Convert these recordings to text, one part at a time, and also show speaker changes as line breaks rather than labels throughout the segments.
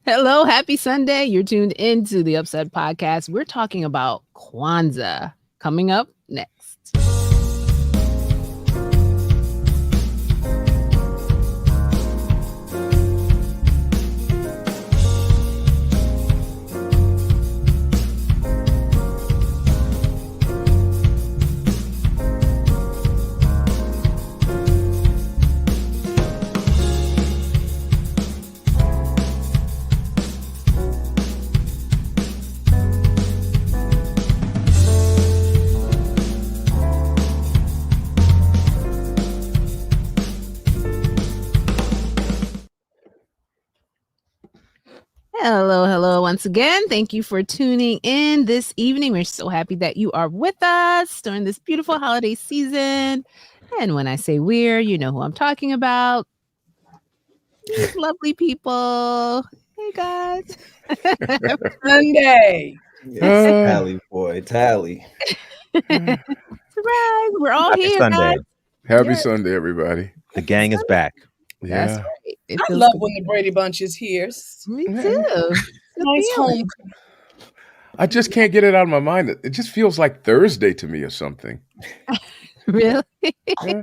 Hello, happy Sunday. You're tuned into the Upset Podcast. We're talking about Kwanzaa coming up next. Hello, once again. Thank you for tuning in this evening. We're so happy that you are with us during this beautiful holiday season. And when I say we're, you know who I'm talking about. These lovely people. Hey, guys.
Sunday.
Yes, Tally, boy, Tally.
Surprise. We're all
Happy
here,
Sunday.
guys.
Happy
Yes.
Sunday, everybody.
The gang is back.
That's
Yeah.
right. It
I
feels
love
good.
when the Brady Bunch is here.
Me
Yeah.
too. Good
Nice
feeling.
home.
I just can't get it out of my mind. It just feels like Thursday to me or something.
Really?
Yeah.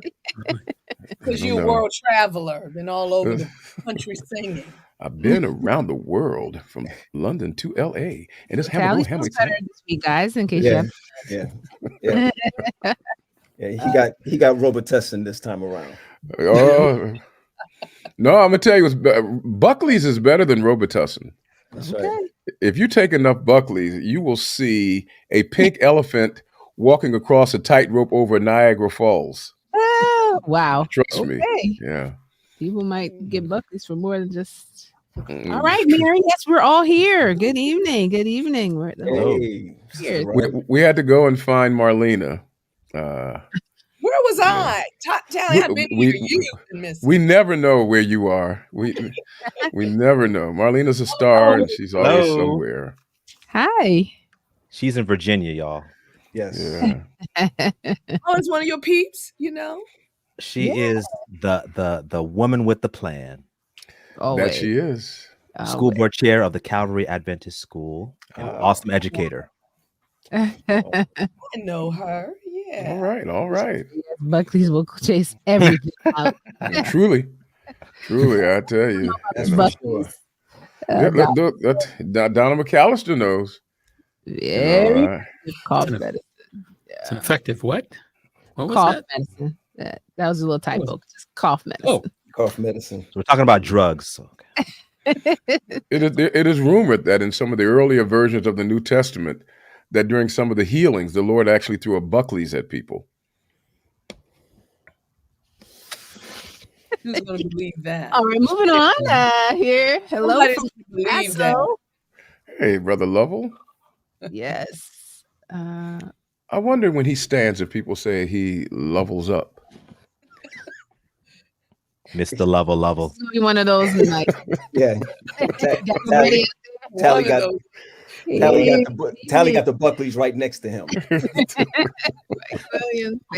Because
I
you're a
don't know.
world traveler. Been all over the country singing.
I've been around the world from London to LA. And it's
Tally
Hamilton.
feels better this week, guys, in case you
Yeah,
have.
yeah, yeah. Yeah, he got Robitussin this time around.
Oh, no, I'm gonna tell you, Buckley's is better than Robitussin.
That's
Okay.
right.
If you take enough Buckley's, you will see a pink elephant walking across a tightrope over Niagara Falls.
Oh, wow.
Trust me.
Okay.
Yeah.
People might get Buckley's for more than just.
Mm.
All right, Mary. Yes, we're all here. Good evening. Good evening. We're at the whole
Hey,
Cheers.
right.
We had to go and find Marlena.
Where was I? Tally, I've been here. You've been missing.
We never know where you are. We never know. Marlena's a star, and she's always
Hello.
somewhere.
Hi.
She's in Virginia, y'all.
Yes.
Yeah.
Oh, it's one of your peeps, you know?
She
Yeah.
is the woman with the plan.
Always.
That she is.
School
Always.
board chair of the Calvary Adventist School. And an awesome educator.
I know her. Yeah.
All right.
Buckley's will chase everything out.
Truly, I tell you.
That's
you
for
know.
sure.
Yeah, Donna McAllister knows.
Very
I-
cough
It's an-
medicine.
It's an effective what? What was
Cough
that?
medicine. That was a little typo. Just cough medicine.
Oh,
Cough medicine.
So we're talking about drugs. So, okay.
it is rumored that in some of the earlier versions of the New Testament, that during some of the healings, the Lord actually threw a Buckley's at people.
Who's going to believe that?
All right, moving on. Here. Hello.
Nobody's
from
going to believe that.
Paso.
Hey, Brother Lovell.
Yes.
I wonder when he stands if people say he levels up.
Mr. Lovell.
This will be one of those like
Yeah.
got
Tally, Tally
One of
got
those.
Tally got the Buckleys right next to him.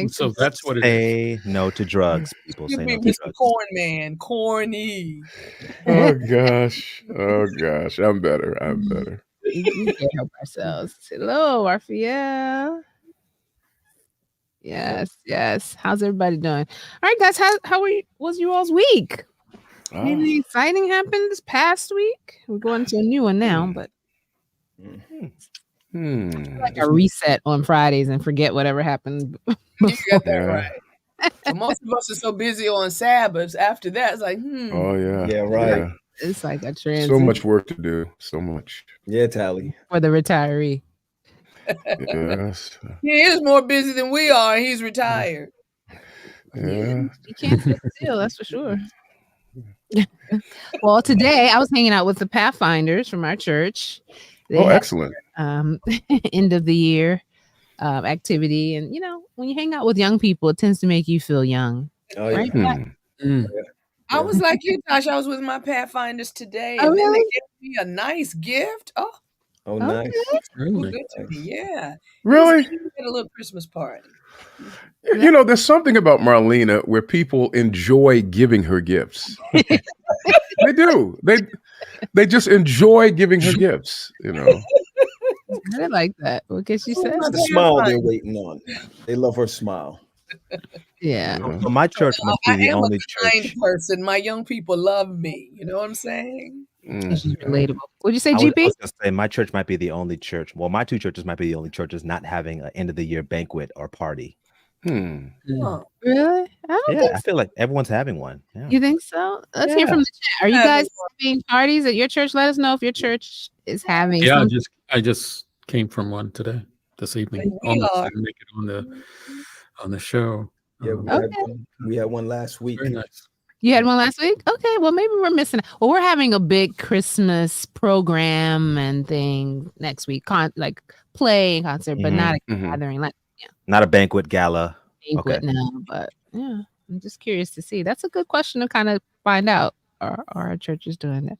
so that's what it is.
Say no to drugs. People
You
say
be
no to
Mr.
drugs.
Corn Man. Corny.
Oh gosh. I'm better.
We can't help ourselves. Hello, Raphael. Yes. How's everybody doing? All right, guys. How was you all's week? Anything exciting happened this past week? We're going to a new one now, but like a reset on Fridays and forget whatever happened.
You got that
Yeah.
right. So most of us are so busy on Sabbaths. After that, it's like,
Oh yeah.
Yeah, right.
It's like a transition
So much work to do. So much.
Yeah, Tally.
for the retiree.
Yes.
he is more busy than we are. And he's retired.
Yeah.
You can't sit still, that's for sure. Well, today I was hanging out with the Pathfinders from our church. They
Oh,
had,
excellent.
end of the year activity, and when you hang out with young people, it tends to make you feel young,
Oh, yeah.
right?
I was like you, Josh. I was with my Pathfinders today.
Oh,
And then they
really?
gave me a nice gift. Oh,
Oh, nice.
good to me. Yeah.
Really?
We had a little Christmas party.
There's something about Marlena where people enjoy giving her gifts. They do. they just enjoy giving her gifts,
I didn't like that. What can she say?
It's the smile they're waiting on. They love her smile.
Yeah.
So my church must be
I
the
am
only
a kind
church.
person. My young people love me. You know what I'm saying?
She's relatable. What'd you say,
I
GP?
was gonna say my church might be the only church. Well, my two churches might be the only churches not having an end of the year banquet or party.
Huh.
Really? I don't
Yeah,
think
I
so.
feel like everyone's having one. Yeah.
You think so? Let's hear from the chat. Are you guys having parties at your church? Let us know if your church is having
Yeah,
something.
I just came from one this evening. Almost didn't make it on the show.
Yeah, we had one last week.
Very nice.
You had one last week? Okay, well, maybe we're missing it. Well, we're having a big Christmas program and thing next week, like play and concert, but not a gathering, like
not a banquet gala.
Banquet now, but yeah, I'm just curious to see. That's a good question to kind of find out. Are our churches doing that?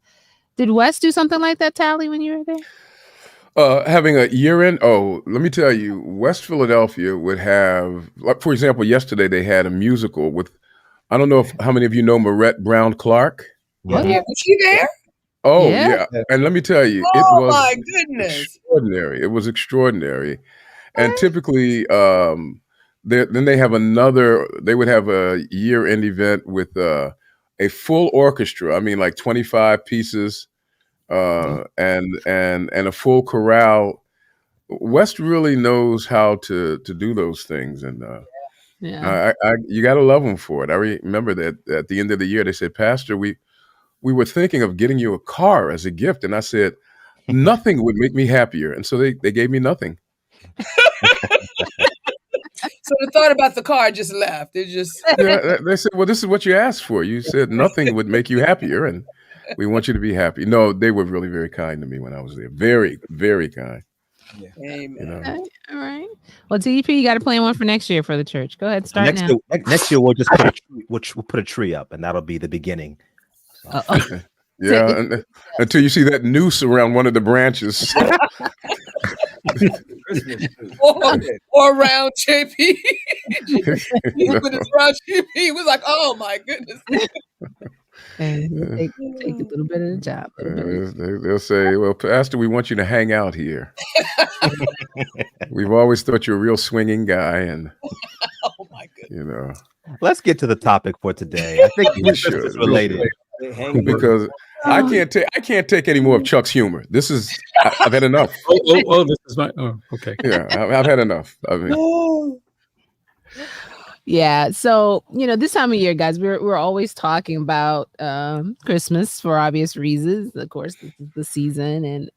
Did Wes do something like that, Tally, when you were there?
Having a year-end. Oh, let me tell you, West Philadelphia would have, like, for example, yesterday they had a musical with, I don't know how many of you know Marette Brown Clark.
Oh, yeah. Was she there?
Oh, yeah. And let me tell you, it was
my goodness.
extraordinary. It was extraordinary. And typically, then they have they would have a year-end event with a full orchestra. I mean, like 25 pieces and a full chorale. West really knows how to do those things. And you got to love them for it. I remember that at the end of the year, they said, Pastor, we were thinking of getting you a car as a gift. And I said, nothing would make me happier. And so they gave me nothing.
So the thought about the car just left. It just
they said, well, this is what you asked for. You said nothing would make you happier, and we want you to be happy. No, they were really very kind to me when I was there. Very, very kind.
Yeah. Amen.
Okay. All right. Well, TDP, you got to plan one for next year for the church. Go ahead, start now.
Next year we'll just put a tree up, and that'll be the beginning. So.
Yeah, until you see that noose around one of the branches.
or around JP. He put it around JP. He was like, oh my goodness.
And take a little bit of the job.
They'll say, well, Pastor, we want you to hang out here. We've always thought you're a real swinging guy. And,
oh my goodness.
Let's get to the topic for today. I think we should. It's related.
Because I can't take any more of Chuck's humor. I've had enough.
This is my. Oh, okay.
Yeah, I've had enough. I mean,
yeah. So this time of year, guys, we're always talking about Christmas for obvious reasons. Of course, this is the season, and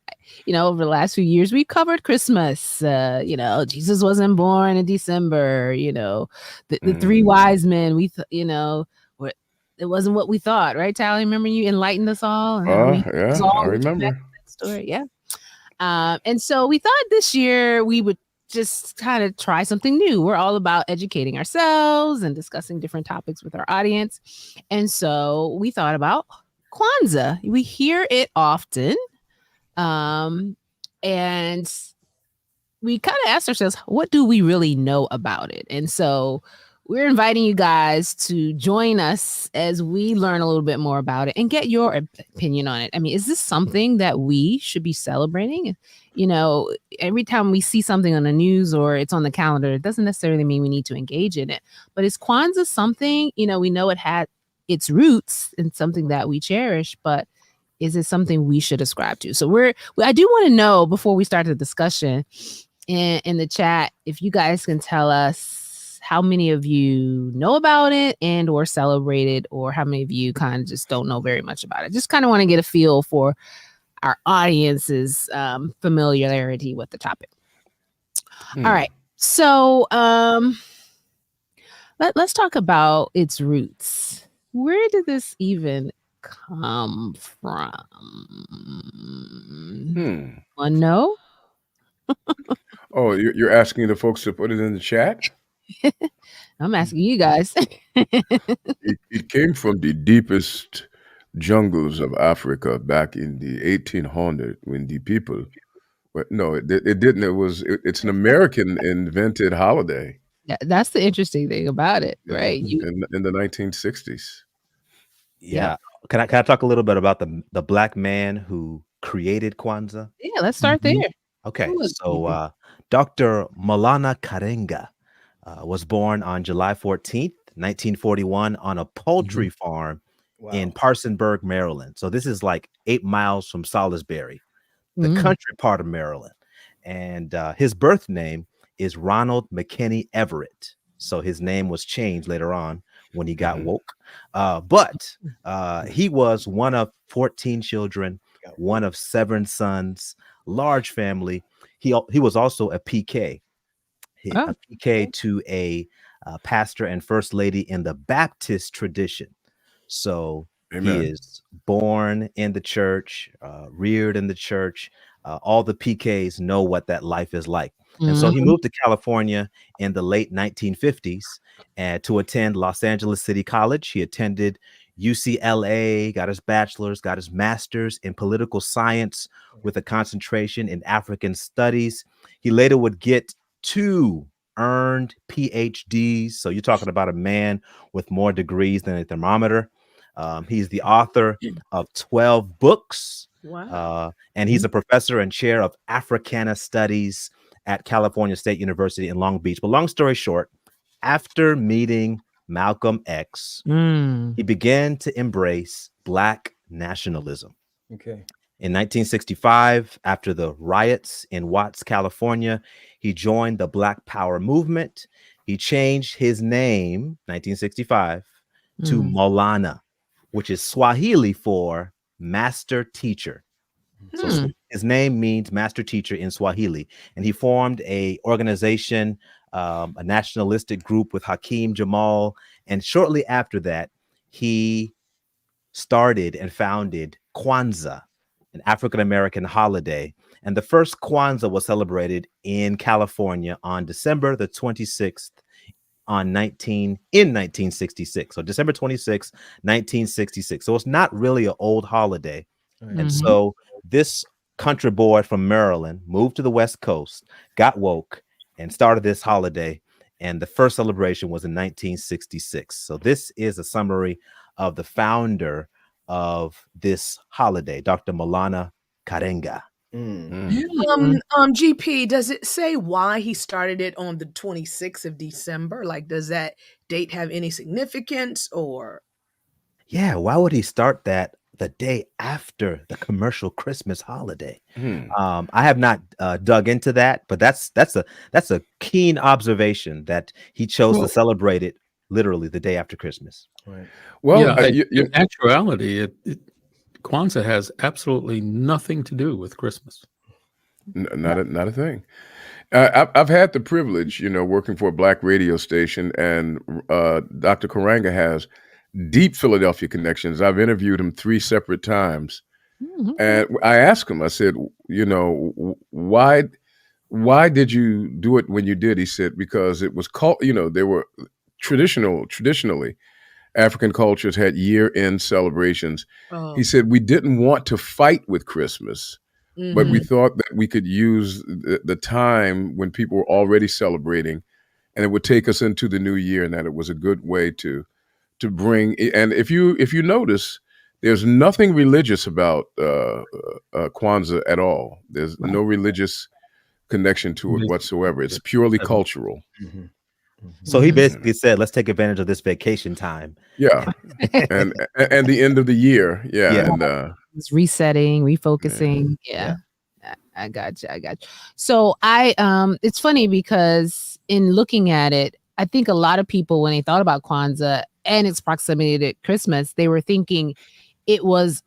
over the last few years, we've covered Christmas. Jesus wasn't born in December. The three wise men. It wasn't what we thought, right, Tally? Remember you enlightened us all?
Yeah, I remember
that story. Yeah. And so we thought this year we would just kind of try something new. We're all about educating ourselves and discussing different topics with our audience. And so we thought about Kwanzaa. We hear it often. And we kind of asked ourselves, what do we really know about it? And so we're inviting you guys to join us as we learn a little bit more about it and get your opinion on it. I mean, is this something that we should be celebrating? Every time we see something on the news or it's on the calendar, it doesn't necessarily mean we need to engage in it. But is Kwanzaa something, we know it had its roots in something that we cherish, but is it something we should ascribe to? So I do want to know before we start the discussion in the chat, if you guys can tell us how many of you know about it and or celebrate it, or how many of you kind of just don't know very much about it. Just kind of want to get a feel for our audience's familiarity with the topic. All right. So let's talk about its roots. Where did this even come from? One know?
Oh, you're asking the folks to put it in the chat?
I'm asking you guys.
It came from the deepest jungles of Africa back in the 1800s when the people. But no, it didn't. It's an American invented holiday.
Yeah, that's the interesting thing about it, right?
In the 1960s.
Yeah. Can I talk a little bit about the black man who created Kwanzaa?
Yeah, let's start there.
Okay,
Who was he?
so Dr. Maulana Karenga was born on July 14th, 1941, on a poultry farm in Parsonsburg, Maryland. So this is like 8 miles from Salisbury, the country part of Maryland. And his birth name is Ronald McKinney Everett. So his name was changed later on when he got woke. But he was one of 14 children, one of 7 sons, large family. He was also a PK, a PK to a pastor and first lady in the Baptist tradition. So he is born in the church, reared in the church. All the PKs know what that life is like. And so he moved to California in the late 1950s and to attend Los Angeles City College. He attended UCLA, got his bachelor's, got his master's in political science with a concentration in African studies. He later would get 2 earned PhDs. So you're talking about a man with more degrees than a thermometer. He's the author of 12 books.
Wow.
And he's a professor and chair of Africana Studies at California State University in Long Beach. But long story short, after meeting Malcolm X, he began to embrace Black nationalism.
Okay.
In 1965, after the riots in Watts, California, he joined the Black Power movement. He changed his name, 1965, to Maulana, which is Swahili for master teacher. So his name means master teacher in Swahili. And he formed a organization, a nationalistic group with Hakeem Jamal. And shortly after that, he started and founded Kwanzaa, an African-American holiday. And the first Kwanzaa was celebrated in California on December the 26th in 1966. So December 26th, 1966. So it's not really an old holiday. And so this country boy from Maryland moved to the West Coast, got woke, and started this holiday. And the first celebration was in 1966. So this is a summary of the founder of this holiday, Dr. Maulana Karenga.
GP, does it say why he started it on the 26th of December? Like, does that date have any significance or?
Yeah, why would he start that the day after the commercial Christmas holiday? I have not dug into that, but that's a keen observation that he chose to celebrate it literally the day after Christmas.
Right.
Well, in actuality, Kwanzaa has absolutely nothing to do with Christmas.
Not a thing. I've had the privilege, working for a Black radio station, and Dr. Karanga has deep Philadelphia connections. I've interviewed him 3 separate times. And I asked him, I said, why did you do it when you did? He said, because it was called, they were traditionally, African cultures had year-end celebrations. He said, we didn't want to fight with Christmas, but we thought that we could use the time when people were already celebrating, and it would take us into the new year, and that it was a good way to bring. And if you notice, there's nothing religious about Kwanzaa at all. There's no religious connection to it whatsoever. It's purely cultural.
So he basically said, let's take advantage of this vacation time.
Yeah. and the end of the year. Yeah. And
it's resetting, refocusing. Yeah. I got you. So it's funny because in looking at it, I think a lot of people, when they thought about Kwanzaa and its proximity to Christmas, they were thinking it was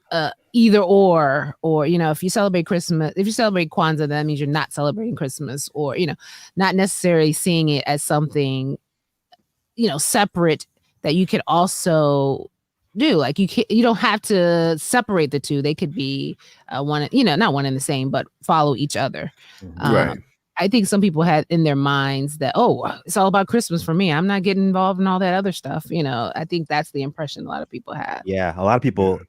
either or, if you celebrate Christmas, if you celebrate Kwanzaa, that means you're not celebrating Christmas, or, not necessarily seeing it as something, separate that you could also do. Like you don't have to separate the two. They could be one, not one and the same, but follow each other.
Right.
I think some people had in their minds that, it's all about Christmas for me. I'm not getting involved in all that other stuff. I think that's the impression a lot of people have.
Yeah, a lot of people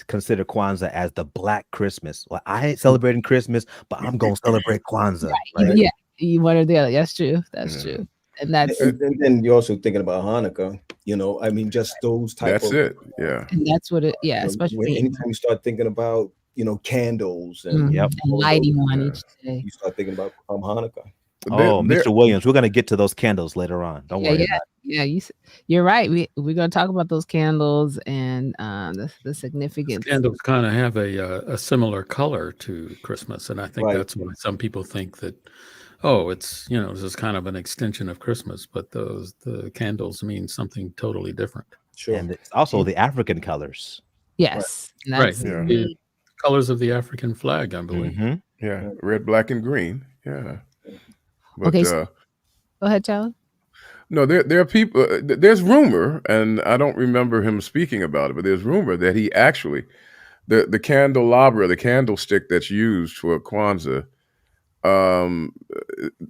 consider Kwanzaa as the Black Christmas. Well, I ain't celebrating Christmas, but I'm going to celebrate Kwanzaa.
Right? Yeah, one or the other. That's true. That's true. And that's
And then you're also thinking about Hanukkah. I mean, just those type
That's
of.
it. Yeah.
and that's what it, yeah, especially
Anytime you start thinking about candles and
Yep.
and
all of
lighting
those,
one
yeah.
each day.
you start thinking about Hanukkah.
There,
Oh,
there,
Mr. Williams, we're gonna get to those candles later on. Don't worry
Yeah,
about
yeah, you're right. We're gonna talk about those candles and the significance.
Candles kind of have a similar color to Christmas, and I think
Right.
that's why some people think that, oh, it's this is kind of an extension of Christmas, but the candles mean something totally different.
it.
Sure.
And it's also the African colors.
Yes, and
Right.
that's
Yeah.
The colors of the African flag, I believe.
Mhm.
yeah, red, black, and green. Yeah. But
okay. So, go ahead, Charlie.
no, there are people. There's rumor, and I don't remember him speaking about it, but there's rumor that he actually the candelabra, the candlestick that's used for Kwanzaa,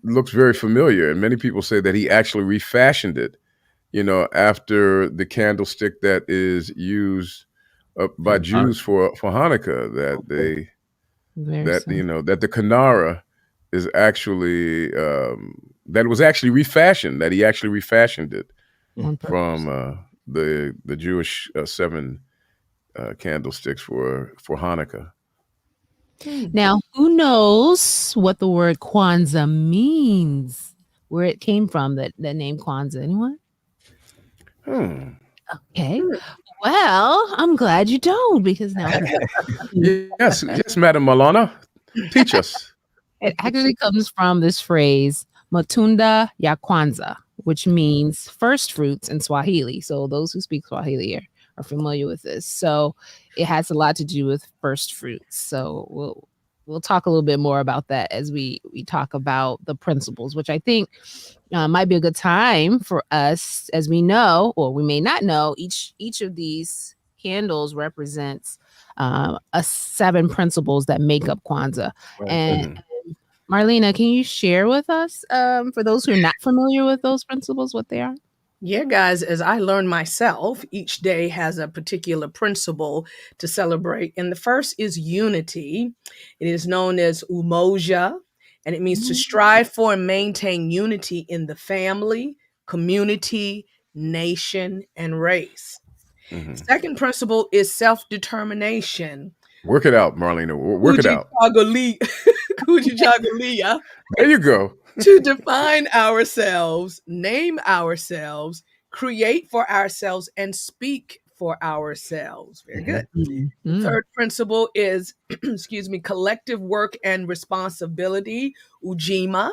looks very familiar, and many people say that he actually refashioned it. After the candlestick that is used by Jews for Hanukkah,
Very simple.
that the Kanara is actually that was actually refashioned. That he actually refashioned it
On purpose.
from the Jewish 7 candlesticks for Hanukkah.
Now, who knows what the word Kwanzaa means? Where it came from? That name Kwanzaa. Anyone? Okay. Well, I'm glad you don't, because now
Yes, Madam Malana, teach us.
it actually comes from this phrase "Matunda ya Kwanzaa," which means first fruits in Swahili. So those who speak Swahili are familiar with this. So it has a lot to do with first fruits. So we'll talk a little bit more about that as we talk about the principles, which I think might be a good time for us. As we know, or we may not know, each of these candles represents 7 principles that make up Kwanzaa.
Right.
And Marlena, can you share with us, for those who are not familiar with those principles, what they are?
Yeah, guys, as I learned myself, each day has a particular principle to celebrate. And the first is unity. It is known as umoja, and it means to strive for and maintain unity in the family, community, nation, and race. Second principle is self-determination.
Work it out, Marlena. Work it out.
Kujichagulia.
There you go.
To define ourselves, name ourselves, create for ourselves, and speak for ourselves. Very good. The third principle is, collective work and responsibility, ujima,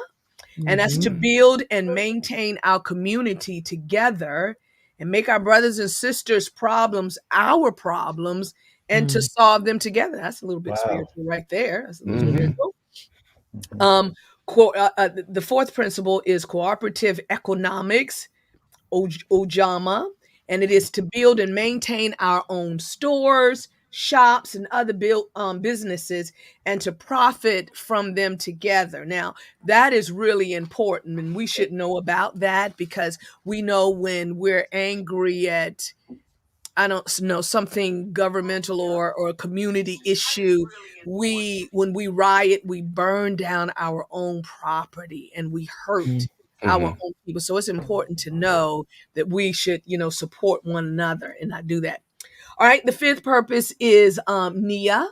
and that's to build and maintain our community together and make our brothers and sisters' problems our problems and to solve them together. That's a little bit spiritual right there. That's a little spiritual. The fourth principle is cooperative economics, Ojama, and it is to build and maintain our own stores, shops, and other businesses, and to profit from them together. Now, that is really important, and we should know about that, because we know when we're angry at, I don't know, something governmental or a community issue, when we riot, we burn down our own property and we hurt our own people. So it's important to know that we should, support one another and not do that. All right. The fifth purpose is Nia.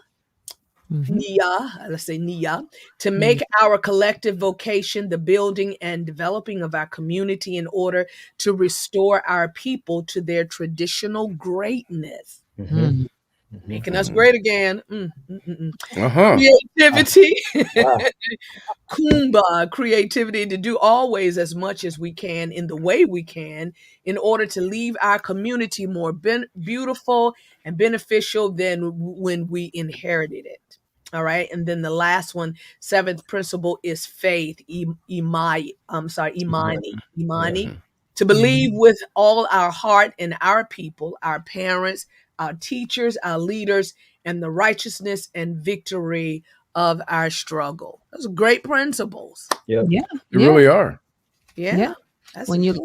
Let's say Nia, to make our collective vocation the building and developing of our community in order to restore our people to their traditional greatness. Making us great again. Creativity. Kumba, creativity, to do always as much as we can in the way we can in order to leave our community more beautiful and beneficial than when we inherited it. All right. And then the last one, seventh principle, is faith. Imani. To believe with all our heart in our people, our parents, our teachers, our leaders, and the righteousness and victory of our struggle. Those are great principles.
Yeah.
You really are.
Yeah.
That's when you're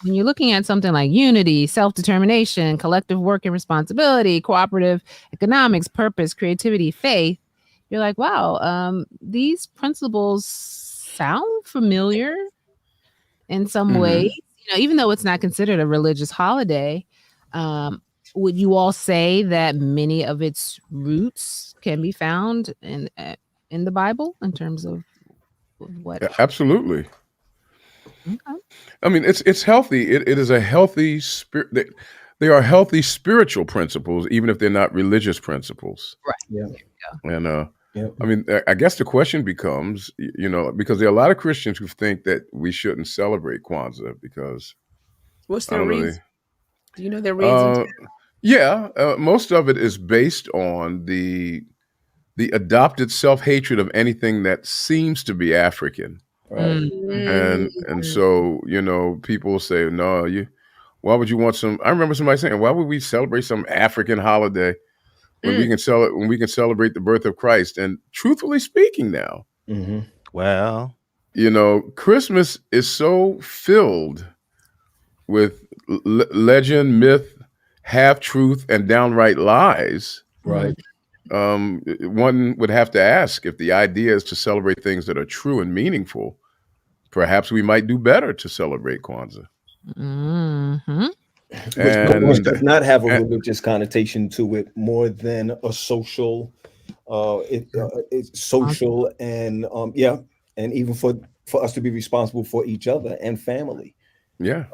looking at something like unity, self-determination, collective work and responsibility, cooperative economics, purpose, creativity, faith, you're like, wow, these principles sound familiar. in some ways. Even though it's not considered a religious holiday, would you all say that many of its roots can be found in the Bible in terms of what?
Absolutely.
Okay.
I mean, it's healthy. It is a healthy spirit. They are healthy spiritual principles, even if they're not religious principles.
Right.
Yeah.
And I mean, I guess the question becomes, because there are a lot of Christians who think that we shouldn't celebrate Kwanzaa because
What's
I
their
don't know.
reason? Do you know their reasons?
Yeah, most of it is based on the adopted self-hatred of anything that seems to be African.
Right.
And so, people say, no, why would you want some? I remember somebody saying, why would we celebrate some African holiday when we can celebrate the birth of Christ? And truthfully speaking now,
Well,
Christmas is so filled with legend, myth, half truth, and downright lies.
Right.
One would have to ask, if the idea is to celebrate things that are true and meaningful, perhaps we might do better to celebrate Kwanzaa.
Which does not have a religious connotation to it more than a social, it's social and and even for us to be responsible for each other and family.
Yeah.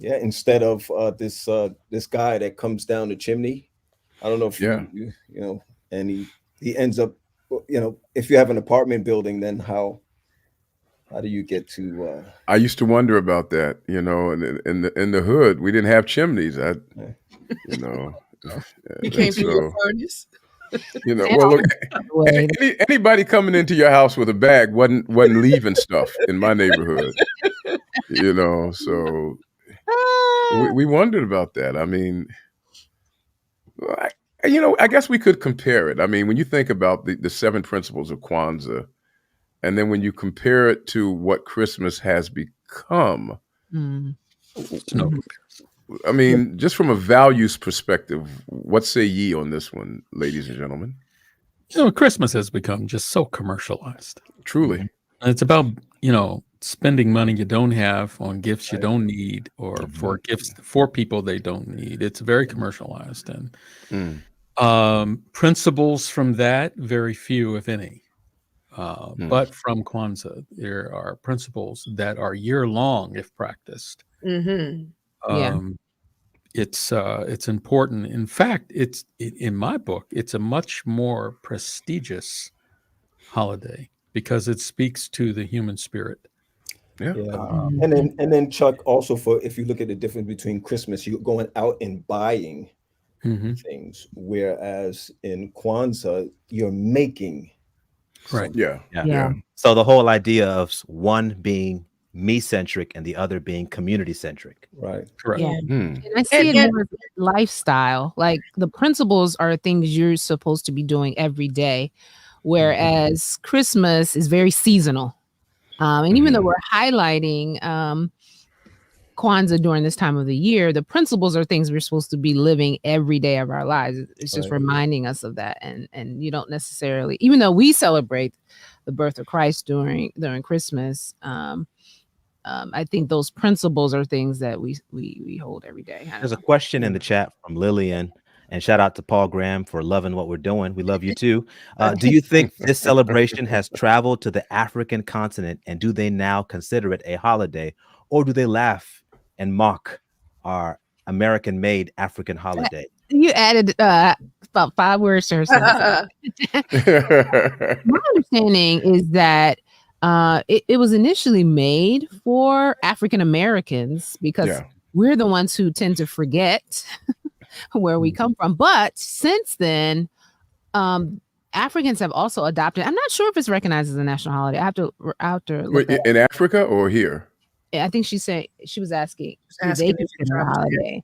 Instead of this guy that comes down the chimney. I don't know if and he ends up, if you have an apartment building, then how do you get to?
I used to wonder about that. In the hood, we didn't have chimneys.
You came through a furnace.
Well, look, anybody coming into your house with a bag wasn't leaving stuff in my neighborhood. So we wondered about that. I mean, I guess we could compare it. I mean, when you think about the 7 principles of Kwanzaa, and then when you compare it to what Christmas has become, I mean, just from a values perspective, what say ye on this one, ladies and gentlemen?
Christmas has become just so commercialized.
Truly.
And it's about, spending money you don't have on gifts you don't need, or for gifts for people they don't need. It's very commercialized. And principles from that, very few, if any. But from Kwanzaa, there are principles that are year-long if practiced. It's important. In fact, in my book, it's a much more prestigious holiday because it speaks to the human spirit.
And then Chuck, also, for if you look at the difference between Christmas, you're going out and buying things, whereas in Kwanzaa you're making.
Right.
Something.
Yeah. So the whole idea of one being me-centric and the other being community-centric.
Right.
Correct.
Yeah. And I see it more as lifestyle. Like the principles are things you're supposed to be doing every day, whereas Christmas is very seasonal. And even though we're highlighting Kwanzaa during this time of the year, the principles are things we're supposed to be living every day of our lives. It's just reminding us of that. And you don't necessarily, even though we celebrate the birth of Christ during Christmas, I think those principles are things that we hold every day.
There's a question in the chat from Lillian, and shout out to Paul Graham for loving what we're doing. We love you too. Do you think this celebration has traveled to the African continent, and do they now consider it a holiday, or do they laugh and mock our American-made African holiday?
You added about 5 words to her sentence. My understanding is that it was initially made for African Americans because we're the ones who tend to forget where we come from. But since then, Africans have also adopted. I'm not sure if it's recognized as a national holiday. I have to look
Wait, in Africa or here?
I think she was asking do they consider a holiday.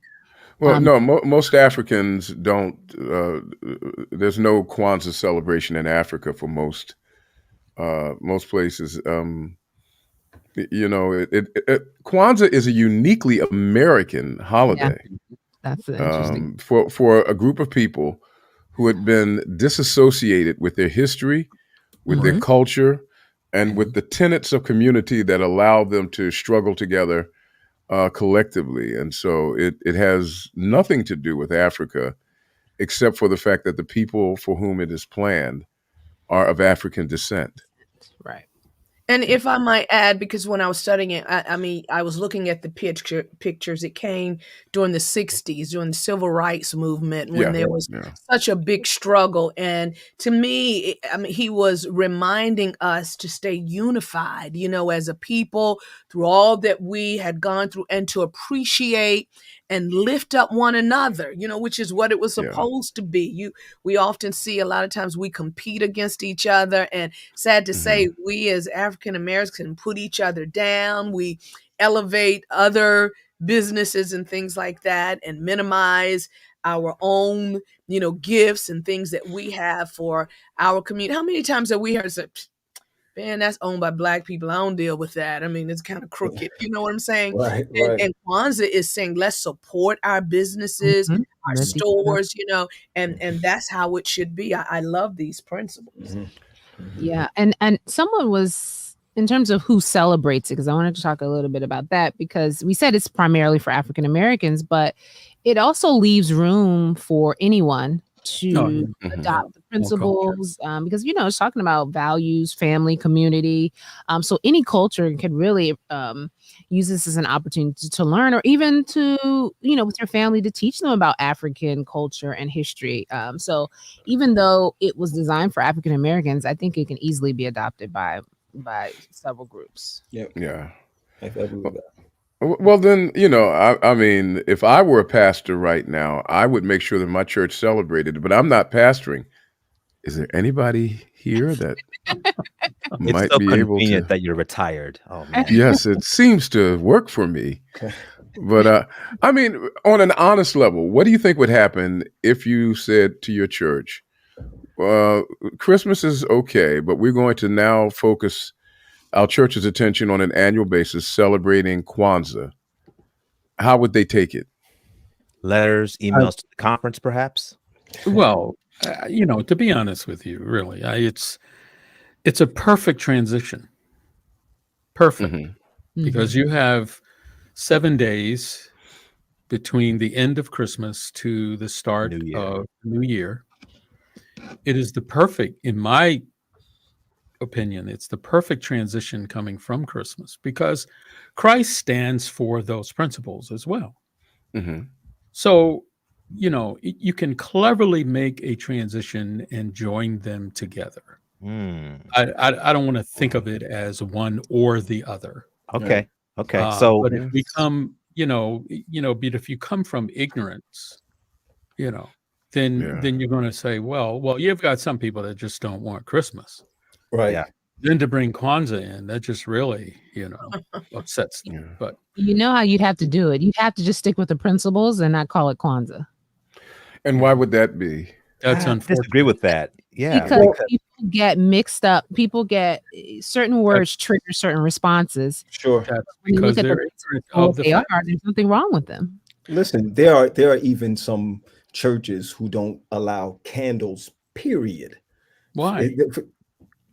Well, no, most Africans don't. There's no Kwanzaa celebration in Africa for most places. Kwanzaa is a uniquely American holiday.
Yeah. That's interesting.
For a group of people who had been disassociated with their history, with their culture, and with the tenets of community that allow them to struggle together collectively. And so it has nothing to do with Africa, except for the fact that the people for whom it is planned are of African descent.
Right.
And if I might add, because when I was studying it, I mean, I was looking at the pictures. It came during the 60s, during the civil rights movement, when there was such a big struggle. And to me, I mean, he was reminding us to stay unified, you know, as a people through all that we had gone through, and to appreciate and lift up one another, you know, which is what it was supposed to be. We often see a lot of times we compete against each other, and sad to say, we as African Americans put each other down. We elevate other businesses and things like that, and minimize our own, you know, gifts and things that we have for our community. How many times have we heard say, man, that's owned by Black people, I don't deal with that. I mean, it's kind of crooked. You know what I'm saying?
Right.
And Kwanzaa is saying, let's support our businesses, our stores, you know, and that's how it should be. I love these principles.
Yeah. And someone was, in terms of who celebrates it, because I wanted to talk a little bit about that, because we said it's primarily for African Americans, but it also leaves room for anyone to adopt the principles, because, you know, it's talking about values, family, community. So any culture can really use this as an opportunity to learn, or even to, you know, with your family, to teach them about African culture and history. So even though it was designed for African Americans, I think it can easily be adopted by several groups.
Yeah. I agree with that.
Well, then, you know, I mean, if I were a pastor right now, I would make sure that my church celebrated it, but I'm not pastoring. Is there anybody here that might
it's so
be able to?
that you're retired. Oh, man.
Yes, it seems to work for me. But I mean, on an honest level, what do you think would happen if you said to your church, Christmas is okay, but we're going to now focus our church's attention on an annual basis celebrating Kwanzaa? How would they take it?
Letters, emails to the conference, perhaps?
Well, you know, to be honest with you, really, it's a perfect transition. Perfect. Because you have 7 days between the end of Christmas to the start of New Year. It is the perfect, in my opinion, it's the perfect transition coming from Christmas, because Christ stands for those principles as well. So, you know, you can cleverly make a transition and join them together. I don't want to think of it as one or the other.
Okay. So,
but if we come, but if you come from ignorance, you know, then you're going to say, well, you've got some people that just don't want Christmas.
Right.
Yeah.
Then to bring Kwanzaa in, that just really, you know, upsets them. But
you know how you'd have to do it. You'd have to just stick with the principles and not call it Kwanzaa.
And why would that be?
That's unfortunate.
I disagree with that. Yeah.
Because people get mixed up. People get certain words trigger certain responses.
Sure.
That's because they're
there's nothing wrong with them.
Listen, there are even some churches who don't allow candles, period.
Why?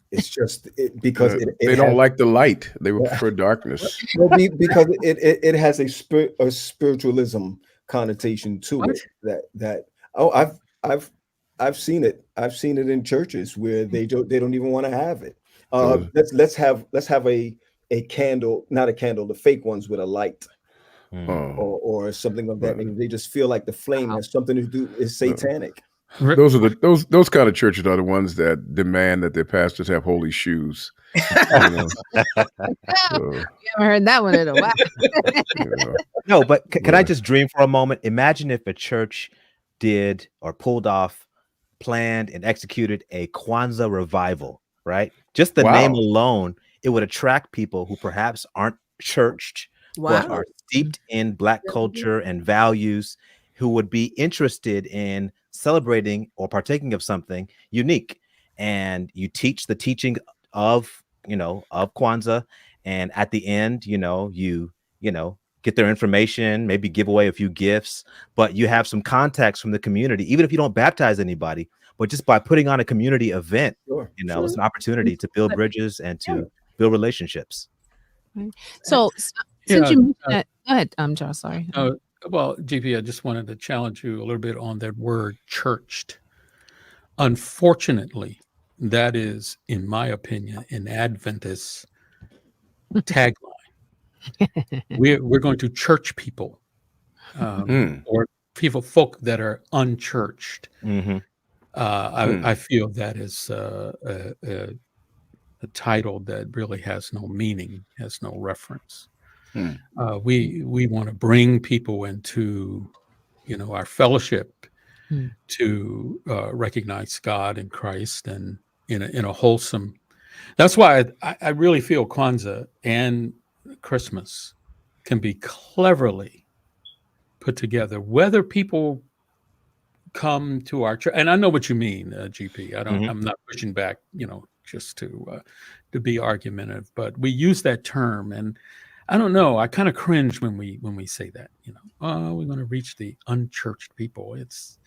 It's just because
they don't like the light. They would prefer darkness.
Well, because it has a spiritualism connotation to it. I've seen it. I've seen it in churches where they don't even want to have it. Let's have a candle, not a candle, the fake ones with a light. Or something of that nature. They just feel like the flame has something to do, is satanic.
Those are those kind of churches are the ones that demand that their pastors have holy shoes. You know?
You haven't heard that one in a while.
No, but can I just dream for a moment? Imagine if a church did or pulled off, planned and executed a Kwanzaa revival, right? Just the name alone, it would attract people who perhaps aren't churched, but are steeped in Black culture and values, who would be interested in celebrating or partaking of something unique. And you teach the teaching of Kwanzaa, and at the end, you get their information, maybe give away a few gifts, but you have some contacts from the community, even if you don't baptize anybody, but just by putting on a community event,
Sure.
it's an opportunity to build bridges and to build relationships.
So since you mentioned that, go ahead, Charles. Sorry.
Well, GP, I just wanted to challenge you a little bit on that word "churched." Unfortunately, that is, in my opinion, an Adventist tagline. We're going to church people, or folk that are unchurched.
Mm-hmm.
I feel that is a title that really has no meaning, has no reference. We want to bring people into, our fellowship to recognize God and Christ, and in a wholesome. That's why I really feel Kwanzaa and Christmas can be cleverly put together, whether people come to our church. And I know what you mean, GP. I'm not pushing back, just to be argumentative, but we use that term, and I don't know. I kind of cringe when we say that. We're going to reach the unchurched people. It's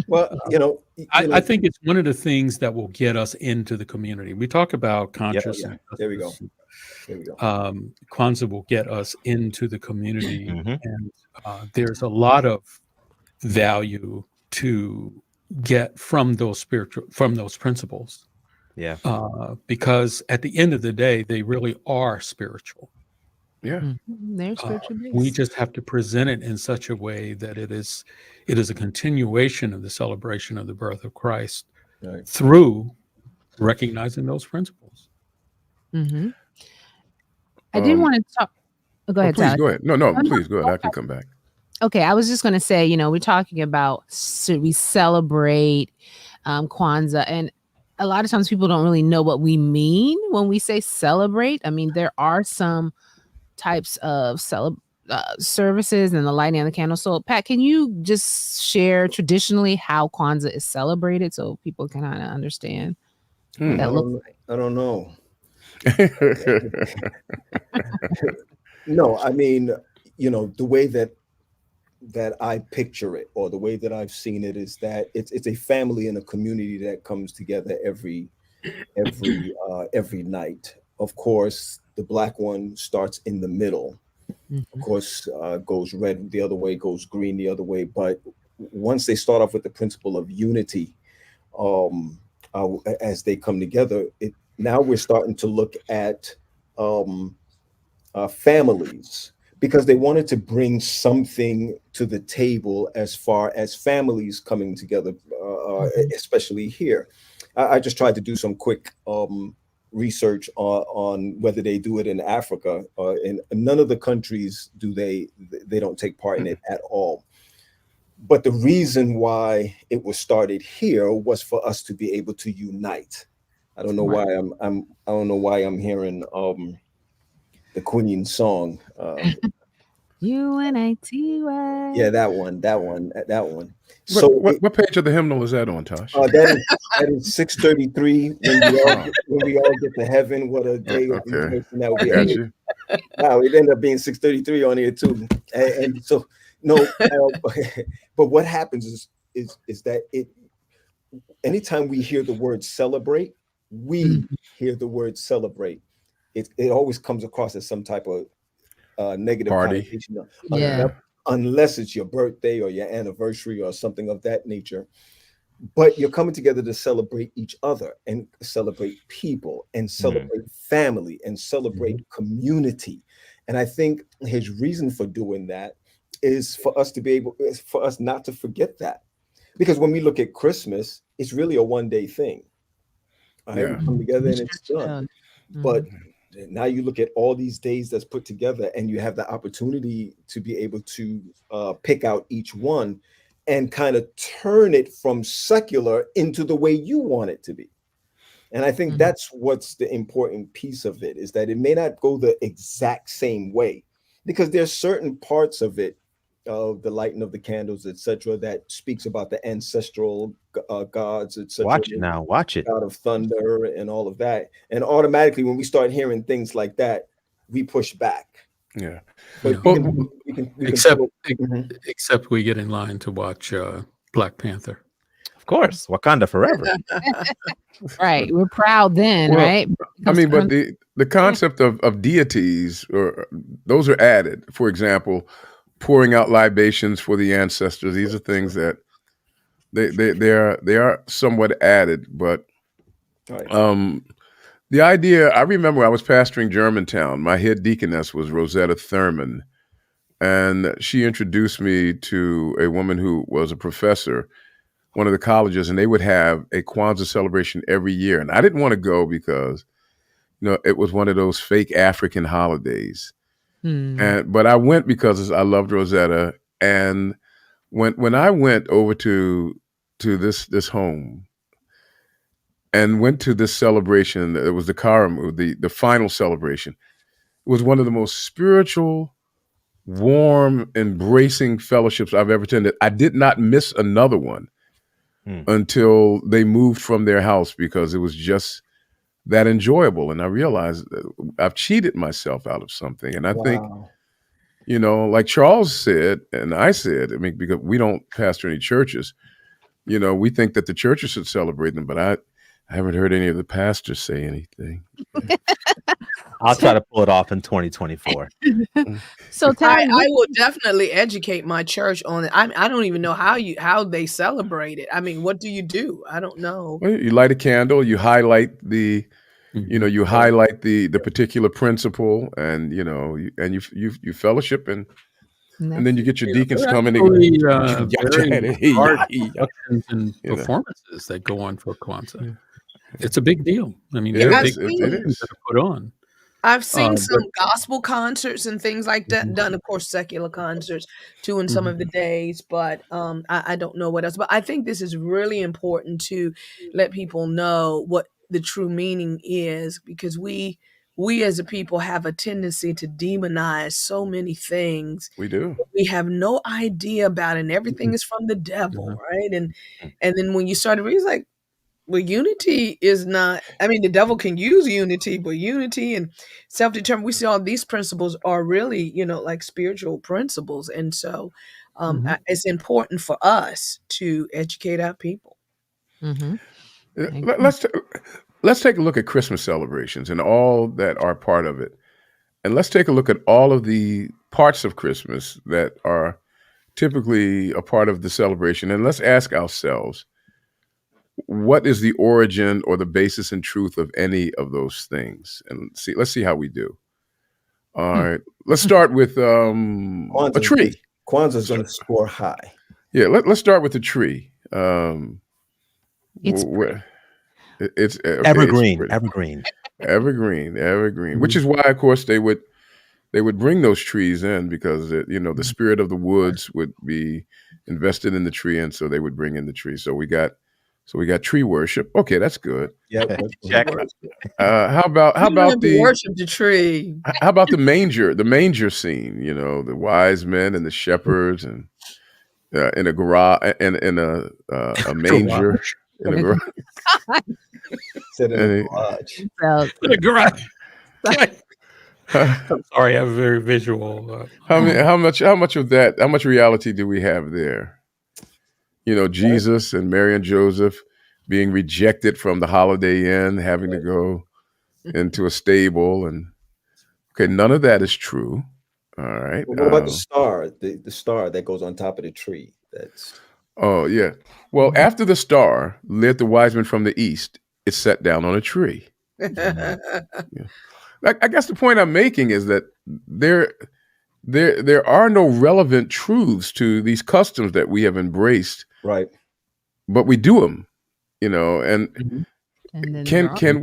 I think it's one of the things that will get us into the community. We talk about conscious.
Yeah. There we go.
Kwanzaa will get us into the community, and there's a lot of value to get from those principles.
Yeah.
Because at the end of the day, they really are spiritual.
Yeah.
They're spiritual based.
We just have to present it in such a way that it is a continuation of the celebration of the birth of Christ through recognizing those principles.
I did want to talk. Go ahead,
please
Tyler.
go ahead. No, please go ahead. I can come back.
Okay, I was just going to say, we're talking about should we celebrate Kwanzaa, and a lot of times people don't really know what we mean when we say celebrate. I mean, there are some types of services and the lighting of the candle. So, Pat, can you just share traditionally how Kwanzaa is celebrated so people can kind of understand what that looks like?
I don't know. No, I mean, the way that I picture it, or the way that I've seen it, is that it's a family and a community that comes together every night. Of course, the black one starts in the middle. Of course, goes red the other way, goes green the other way. But once they start off with the principle of unity, as they come together, now we're starting to look at families, because they wanted to bring something to the table as far as families coming together, especially here. I just tried to do some quick research on whether they do it in Africa. In none of the countries they don't take part in it at all. But the reason why it was started here was for us to be able to unite. I don't know why I don't know why I'm hearing the Queen song.
UNITY.
Yeah, that one.
So what page of the hymnal is that on, Tosh?
That is 633. When we all get to heaven, what a day of rejoicing that will be. Wow, it ended up being 633 on here too. And so but what happens is that anytime we hear the word celebrate, we hear the word celebrate. It always comes across as some type of negative connotation, unless it's your birthday or your anniversary or something of that nature. But you're coming together to celebrate each other, and celebrate people, and celebrate family, and celebrate community. And I think his reason for doing that is for us not to forget that. Because when we look at Christmas, it's really a one-day thing. We come together and it's done. But now you look at all these days that's put together, and you have the opportunity to be able to pick out each one and kind of turn it from secular into the way you want it to be. And I think that's what's the important piece of it, is that it may not go the exact same way, because there's certain parts of it, of the lighting of the candles, etc., that speaks about the ancestral gods, etc.
Watch it.
God of thunder and all of that. And automatically, when we start hearing things like that, we push back.
Yeah.
But
except we get in line to watch Black Panther.
Of course, Wakanda forever.
Right. We're proud then,
Well,
right?
I mean, but the concept of deities, or those are added. For example, pouring out libations for the ancestors. These are things that they are somewhat added. But the idea, I remember I was pastoring Germantown. My head deaconess was Rosetta Thurman, and she introduced me to a woman who was a professor, one of the colleges, and they would have a Kwanzaa celebration every year. And I didn't want to go because, it was one of those fake African holidays. But I went because I loved Rosetta. And when I went over to this home and went to this celebration, it was the Karamu, the final celebration. It was one of the most spiritual, warm, embracing fellowships I've ever attended. I did not miss another one until they moved from their house, because it was just that enjoyable. And I realized that I've cheated myself out of something. And I think, like Charles said, and I said, I mean, because we don't pastor any churches, we think that the churches should celebrate them, but I haven't heard any of the pastors say anything.
I'll try to pull it off in 2024.
So
I will definitely educate my church on it. I don't even know how they celebrate it. I mean, what do you do? I don't know.
Well, you light a candle, you highlight the you highlight the particular principle, and you fellowship, and then you get your deacons coming
and performances that go on for Kwanzaa. It's a big deal. I mean, they're big things that are put on.
I've seen some gospel concerts and things like that done, of course, secular concerts too in some of the days, but I don't know what else. But I think this is really important to let people know what the true meaning is, because we as a people have a tendency to demonize so many things.
We do.
We have no idea about it, and everything is from the devil, right? And then when you start to read, it's like, well, unity is not, I mean, the devil can use unity, but unity and self-determination, we see all these principles are really, like spiritual principles. And so it's important for us to educate our people.
Let's take a look at Christmas celebrations and all that are part of it. And let's take a look at all of the parts of Christmas that are typically a part of the celebration. And let's ask ourselves, what is the origin or the basis and truth of any of those things? And let's see how we do. All right. Let's start with a tree.
Kwanzaa's going to score high.
Yeah, let's start with the tree.
It's
evergreen,
which is why, of course, they would bring those trees in, because the spirit of the woods would be invested in the tree, and so they would bring in the tree. So we got tree worship. Okay, that's good.
Yeah.
Check.
How about the
worship the tree?
How about the manger? The manger scene. The wise men and the shepherds, and in a garage, in a manger. In a garage.
Said in a garage.
In a garage. I'm sorry, I have a very visual.
How much of that? How much reality do we have there? Jesus and Mary and Joseph being rejected from the Holiday Inn, having to go into a stable, and none of that is true. All right.
What about the star? The star that goes on top of the tree.
Oh yeah. Well, after the star led the wise men from the east, it sat down on a tree. Yeah. I guess the point I'm making is that there are no relevant truths to these customs that we have embraced.
Right.
But we do them, and can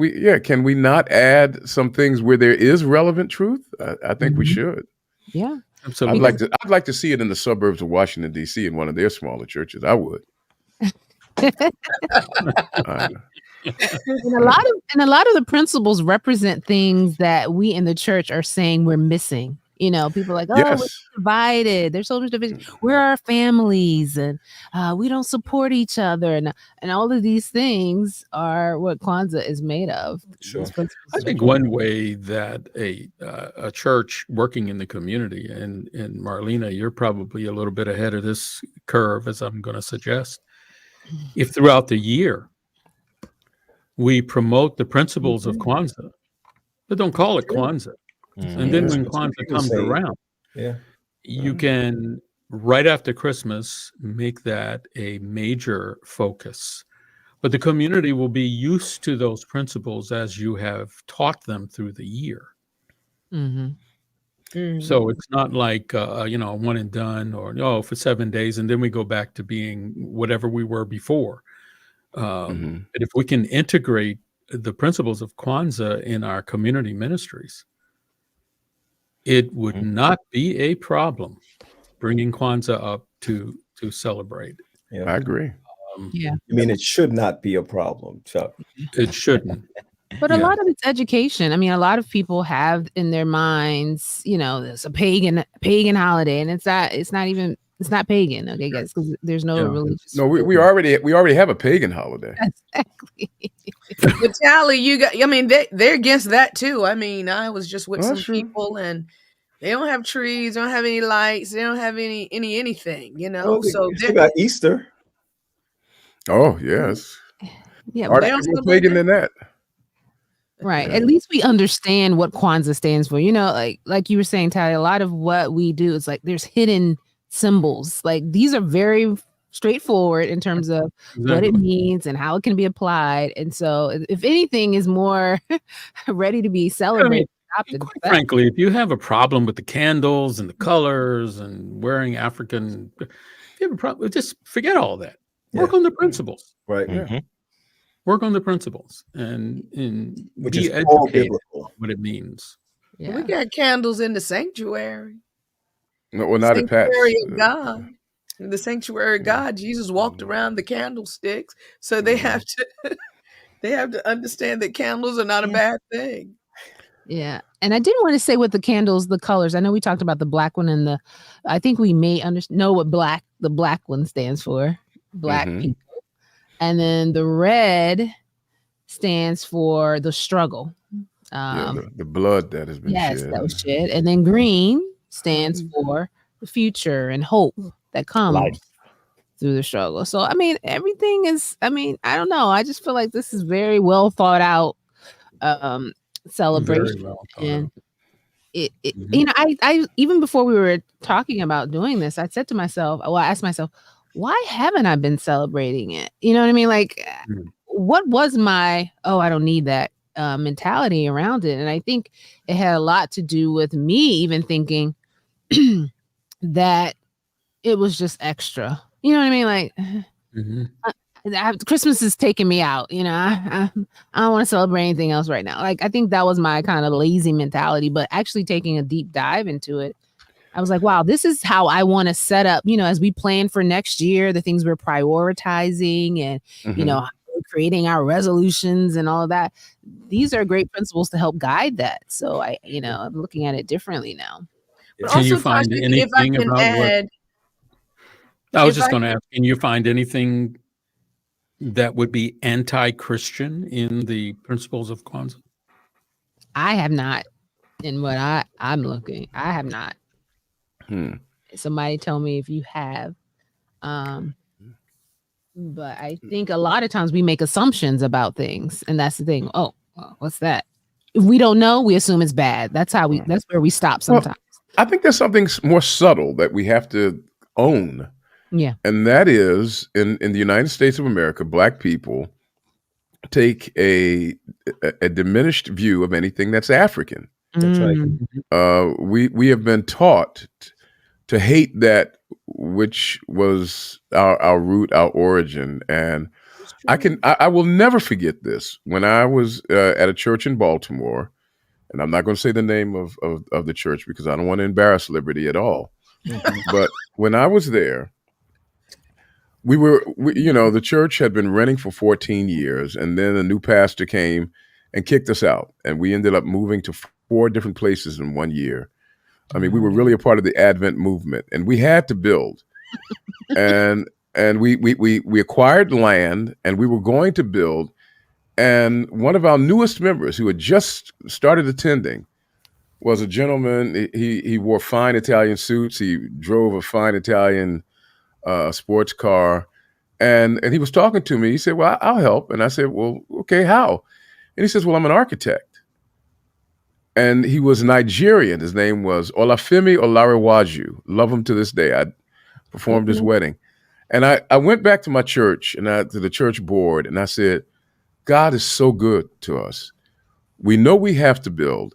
we not add some things where there is relevant truth? I think we should.
Yeah.
Absolutely. I'd like to see it in the suburbs of Washington, D.C. in one of their smaller churches. I would.
And a lot of the principles represent things that we in the church are saying we're missing. People are like, we're divided. There's so much division. Where are our families? And we don't support each other. And all of these things are what Kwanzaa is made of.
Sure.
I think one way that a church working in the community, and Marlena, you're probably a little bit ahead of this curve, as I'm going to suggest, if throughout the year we promote the principles of Kwanzaa, but don't call it Kwanzaa. And then when Kwanzaa comes around, you can, right after Christmas, make that a major focus. But the community will be used to those principles as you have taught them through the year. So it's not like, one and done, or, for 7 days, and then we go back to being whatever we were before. But if we can integrate the principles of Kwanzaa in our community ministries, it would not be a problem bringing Kwanzaa up to celebrate.
Yeah. I agree.
I mean, it should not be a problem, Chuck.
It shouldn't.
But a lot of it's education. I mean, a lot of people have in their minds, it's a pagan holiday, and it's not pagan, okay, guys, because there's no religious.
No, we already have a pagan holiday.
Exactly.
But Tally, they're against that too. I mean, I was just with some people, and they don't have trees, they don't have any lights, they don't have anything,
Well,
so
they got Easter.
Oh yes.
Yeah,
but they don't more pagan than that.
Right. At least we understand what Kwanzaa stands for. Like you were saying, Tally, a lot of what we do is like there's hidden symbols. Like these are very straightforward in terms of what it means and how it can be applied. And so if anything is more ready to be celebrated.
Quite frankly, if you have a problem with the candles and the colors and wearing African, if you have a problem, just forget all that. Work on the principles.
Right.
Yeah. Work on the principles and
which
be
is
educated what it means.
Yeah. We got candles in the sanctuary.
No, well, not at Pat's.
Of God. In the sanctuary of God, Jesus walked around the candlesticks. So they have to understand that candles are not a bad thing.
Yeah. And I didn't want to say what the candles, the colors. I know we talked about the black one and I think we may know what the black one stands for. Black people. And then the red stands for the struggle.
The blood that has been shed.
Yes, that was shed. And then green stands for the future and hope that comes through the struggle. So, I mean, everything is, I don't know. I just feel like this is very well thought out celebration.
Very well thought
and out. I even before we were talking about doing this, I said to myself, I asked myself, why haven't I been celebrating it? You know what I mean? Like, what was my, I don't need that mentality around it? And I think it had a lot to do with me even thinking that it was just extra. You know what I mean? Like, Christmas is taking me out. I don't want to celebrate anything else right now. Like, I think that was my kind of lazy mentality, but actually taking a deep dive into it, I was like, wow, this is how I want to set up, as we plan for next year, the things we're prioritizing and, creating our resolutions and all of that. These are great principles to help guide that. So I'm looking at it differently now.
But
Can
also,
you find anything about what? I was just going to ask, can you find anything that would be anti-Christian in the principles of Kwanzaa?
I have not. In what I'm looking, I have not. Somebody tell me if you have. But I think a lot of times we make assumptions about things, and that's the thing. Oh, what's that? If we don't know, we assume it's bad. That's where we stop sometimes.
Well, I think there's something more subtle that we have to own.
Yeah.
And that is in the United States of America, Black people take a diminished view of anything that's African.
That's right.
We have been taught to hate that which was our root, our origin. And I will never forget this. When I was at a church in Baltimore, and I'm not going to say the name of the church because I don't want to embarrass Liberty at all. But when I was there, the church had been renting for 14 years, and then a new pastor came and kicked us out. And we ended up moving to 4 different places in 1 year. I mean, we were really a part of the Advent movement, and we had to build. and we acquired land, and we were going to build. And one of our newest members who had just started attending was a gentleman. He wore fine Italian suits. He drove a fine Italian sports car. And he was talking to me. He said, well, I'll help. And I said, well, okay, how? And he says, well, I'm an architect. And he was Nigerian. His name was Olafemi Olarewaju. Love him to this day. I performed his wedding. And I went back to my church and to the church board, and I said, God is so good to us. We know we have to build.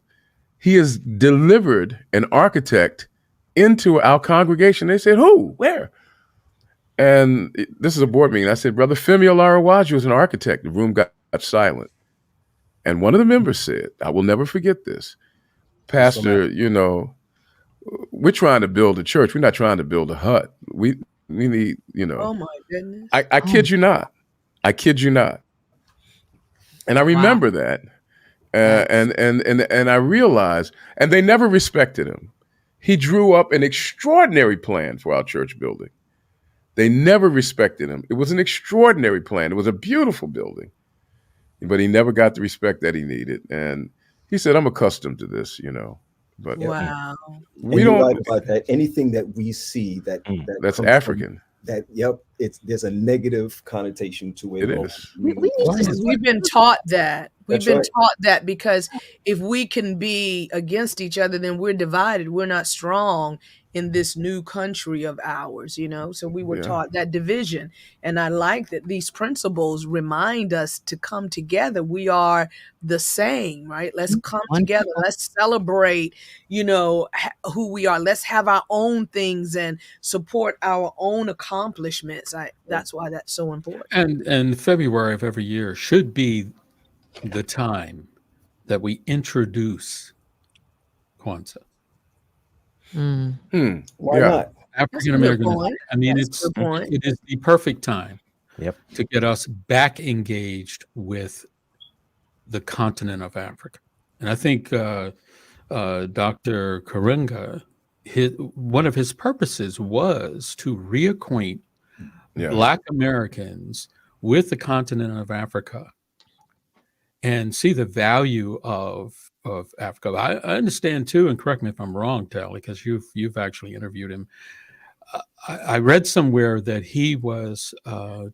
He has delivered an architect into our congregation. They said, who? Where? And this is a board meeting. I said, Brother Femi Olarawaju is an architect. The room got silent. And one of the members said, I will never forget this. Pastor, we're trying to build a church. We're not trying to build a hut. We need,
Oh my goodness.
I kid you not. I kid you not. And I remember that. And I realized, and they never respected him. He drew up an extraordinary plan for our church building. They never respected him. It was an extraordinary plan. It was a beautiful building, but he never got the respect that he needed. And he said, I'm accustomed to this, but
wow.
We don't
right about that. Anything that we see that's
African.
There's a negative connotation to it.
It is.
We've been taught that. We've been taught that because if we can be against each other, then we're divided. We're not strong in this new country of ours, So we were taught that division. And I like that these principles remind us to come together. We are the same, right? Let's come together. Let's celebrate, who we are. Let's have our own things and support our own accomplishments. That's why that's so important.
And February of every year should be the time that we introduce Kwanzaa.
Why not?
African American. I mean, it is the perfect time to get us back engaged with the continent of Africa. And I think Dr. Karenga, one of his purposes was to reacquaint Black Americans with the continent of Africa and see the value of Africa. I understand too, and correct me if I'm wrong, Tally, because you've actually interviewed him. I read somewhere that he was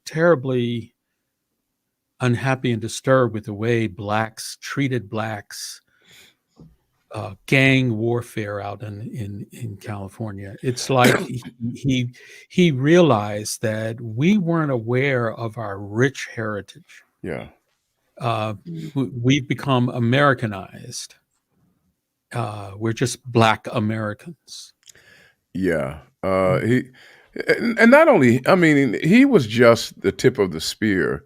terribly unhappy and disturbed with the way Blacks treated Blacks, gang warfare out in California. It's like he realized that we weren't aware of our rich heritage.
Yeah.
We've become Americanized. We're just Black Americans.
Yeah. And not only, I mean, he was just the tip of the spear.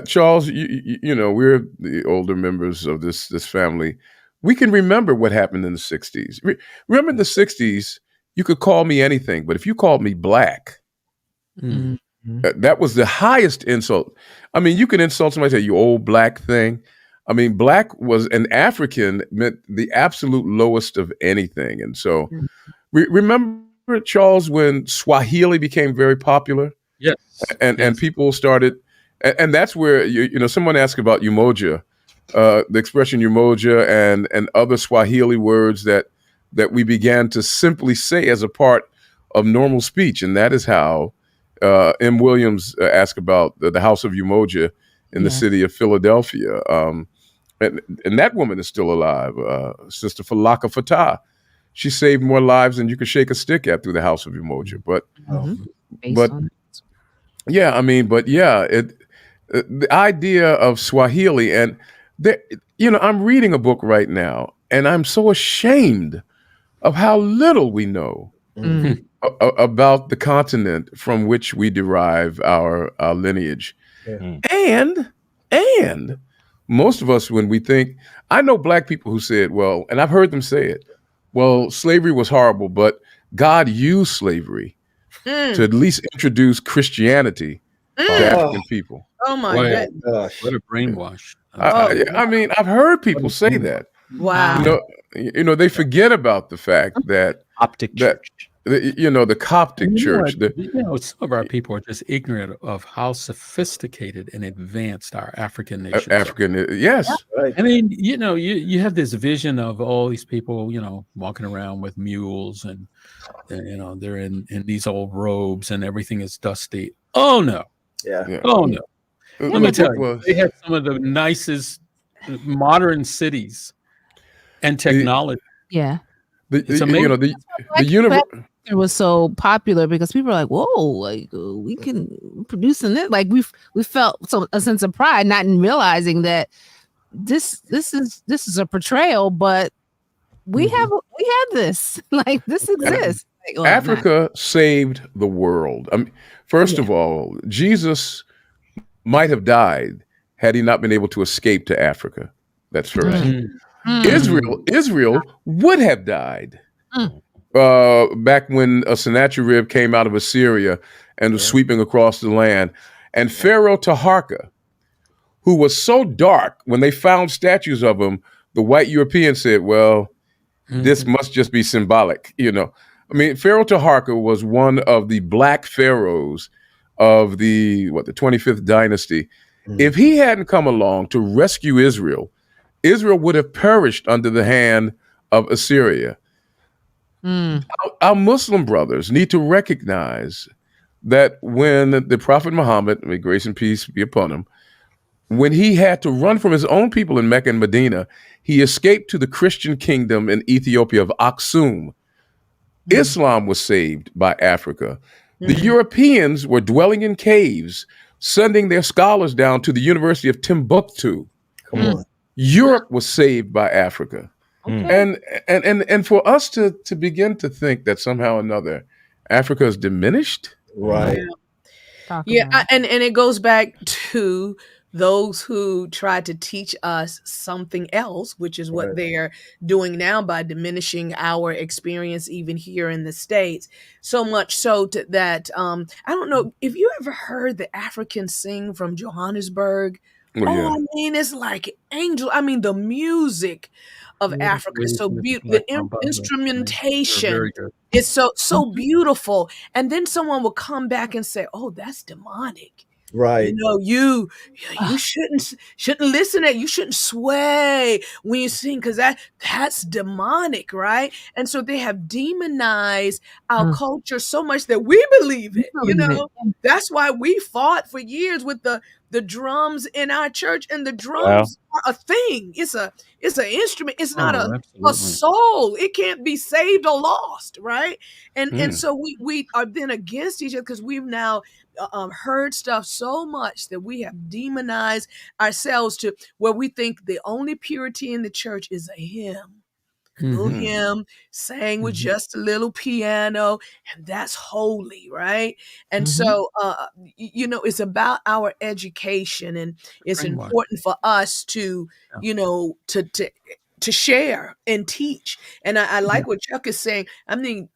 Charles, we're the older members of this family. We can remember what happened in the 60s. Remember in the 60s, you could call me anything, but if you called me Black, that was the highest insult. I mean, you can insult somebody, say, you old Black thing. I mean, Black was an African meant the absolute lowest of anything. And so remember, Charles, when Swahili became very popular?
Yes.
And people started, and that's where, someone asked about Umoja, the expression Umoja and other Swahili words that we began to simply say as a part of normal speech. And that is how M. Williams asked about the House of Umoja in the city of Philadelphia. And that woman is still alive, Sister Falaka Fatah. She saved more lives than you could shake a stick at through the House of Umoja. The idea of Swahili, and I'm reading a book right now, and I'm so ashamed of how little we know about the continent from which we derive our lineage. And most of us, when we think, I know Black people who said, well, and I've heard them say it, well, slavery was horrible, but God used slavery to at least introduce Christianity to African people.
Oh my gosh.
What a brainwash.
I mean, I've heard people say that.
Wow.
They forget about the fact that
Coptic church.
The Coptic church.
Some of our people are just ignorant of how sophisticated and advanced our African nations are.
Yes.
Right.
I mean, you have this vision of all these people, walking around with mules and they're in these old robes and everything is dusty. Oh no.
Yeah.
Oh no. Let me tell you,
Was,
they have some of the nicest modern cities and technology.
Yeah.
It's amazing.
You know, the universe.
It was so popular because people are like, "Whoa, like we can producing this." Like we felt a sense of pride, not in realizing that this is a portrayal, but we have this. Like this exists. Like, well,
Africa saved the world. I mean, first of all, Jesus might have died had he not been able to escape to Africa. That's first. Israel would have died back when a Sennacherib came out of Assyria and was sweeping across the land. And Pharaoh Taharka, who was so dark, when they found statues of him, the white Europeans said, well, this must just be symbolic, you know. I mean, Pharaoh Taharka was one of the black pharaohs of the 25th dynasty. If he hadn't come along to rescue Israel, Israel would have perished under the hand of Assyria. Our Muslim brothers need to recognize that when the Prophet Muhammad, may grace and peace be upon him, when he had to run from his own people in Mecca and Medina, he escaped to the Christian kingdom in Ethiopia of Aksum. Islam was saved by Africa. The Europeans were dwelling in caves, sending their scholars down to the University of Timbuktu.
Come on.
Europe was saved by Africa. Okay. And for us to begin to think that somehow or another Africa is diminished.
Right.
Yeah. And it goes back to those who try to teach us something else, which is what they're doing now by diminishing our experience even here in the States. So much so that I don't know if you ever heard the Africans sing from Johannesburg. I mean, it's like angel. I mean, the music of Africa is so beautiful. The instrumentation is so beautiful. And then someone will come back and say, "Oh, that's demonic."
Right.
You know, you shouldn't listen to it. You shouldn't sway when you sing because that's demonic, right? And so they have demonized our culture so much that we believe it. You know, that's why we fought for years with the drums in our church, and the drums are a thing. It's an instrument. It's not a soul. It can't be saved or lost, right? And so we are then against each other because we've now heard stuff so much that we have demonized ourselves to where we think the only purity in the church is a hymn. Little hymn sang with just a little piano, and that's holy, right? And so you know, it's about our education, and it's important for us to you know to share and teach. And I like what Chuck is saying. I mean,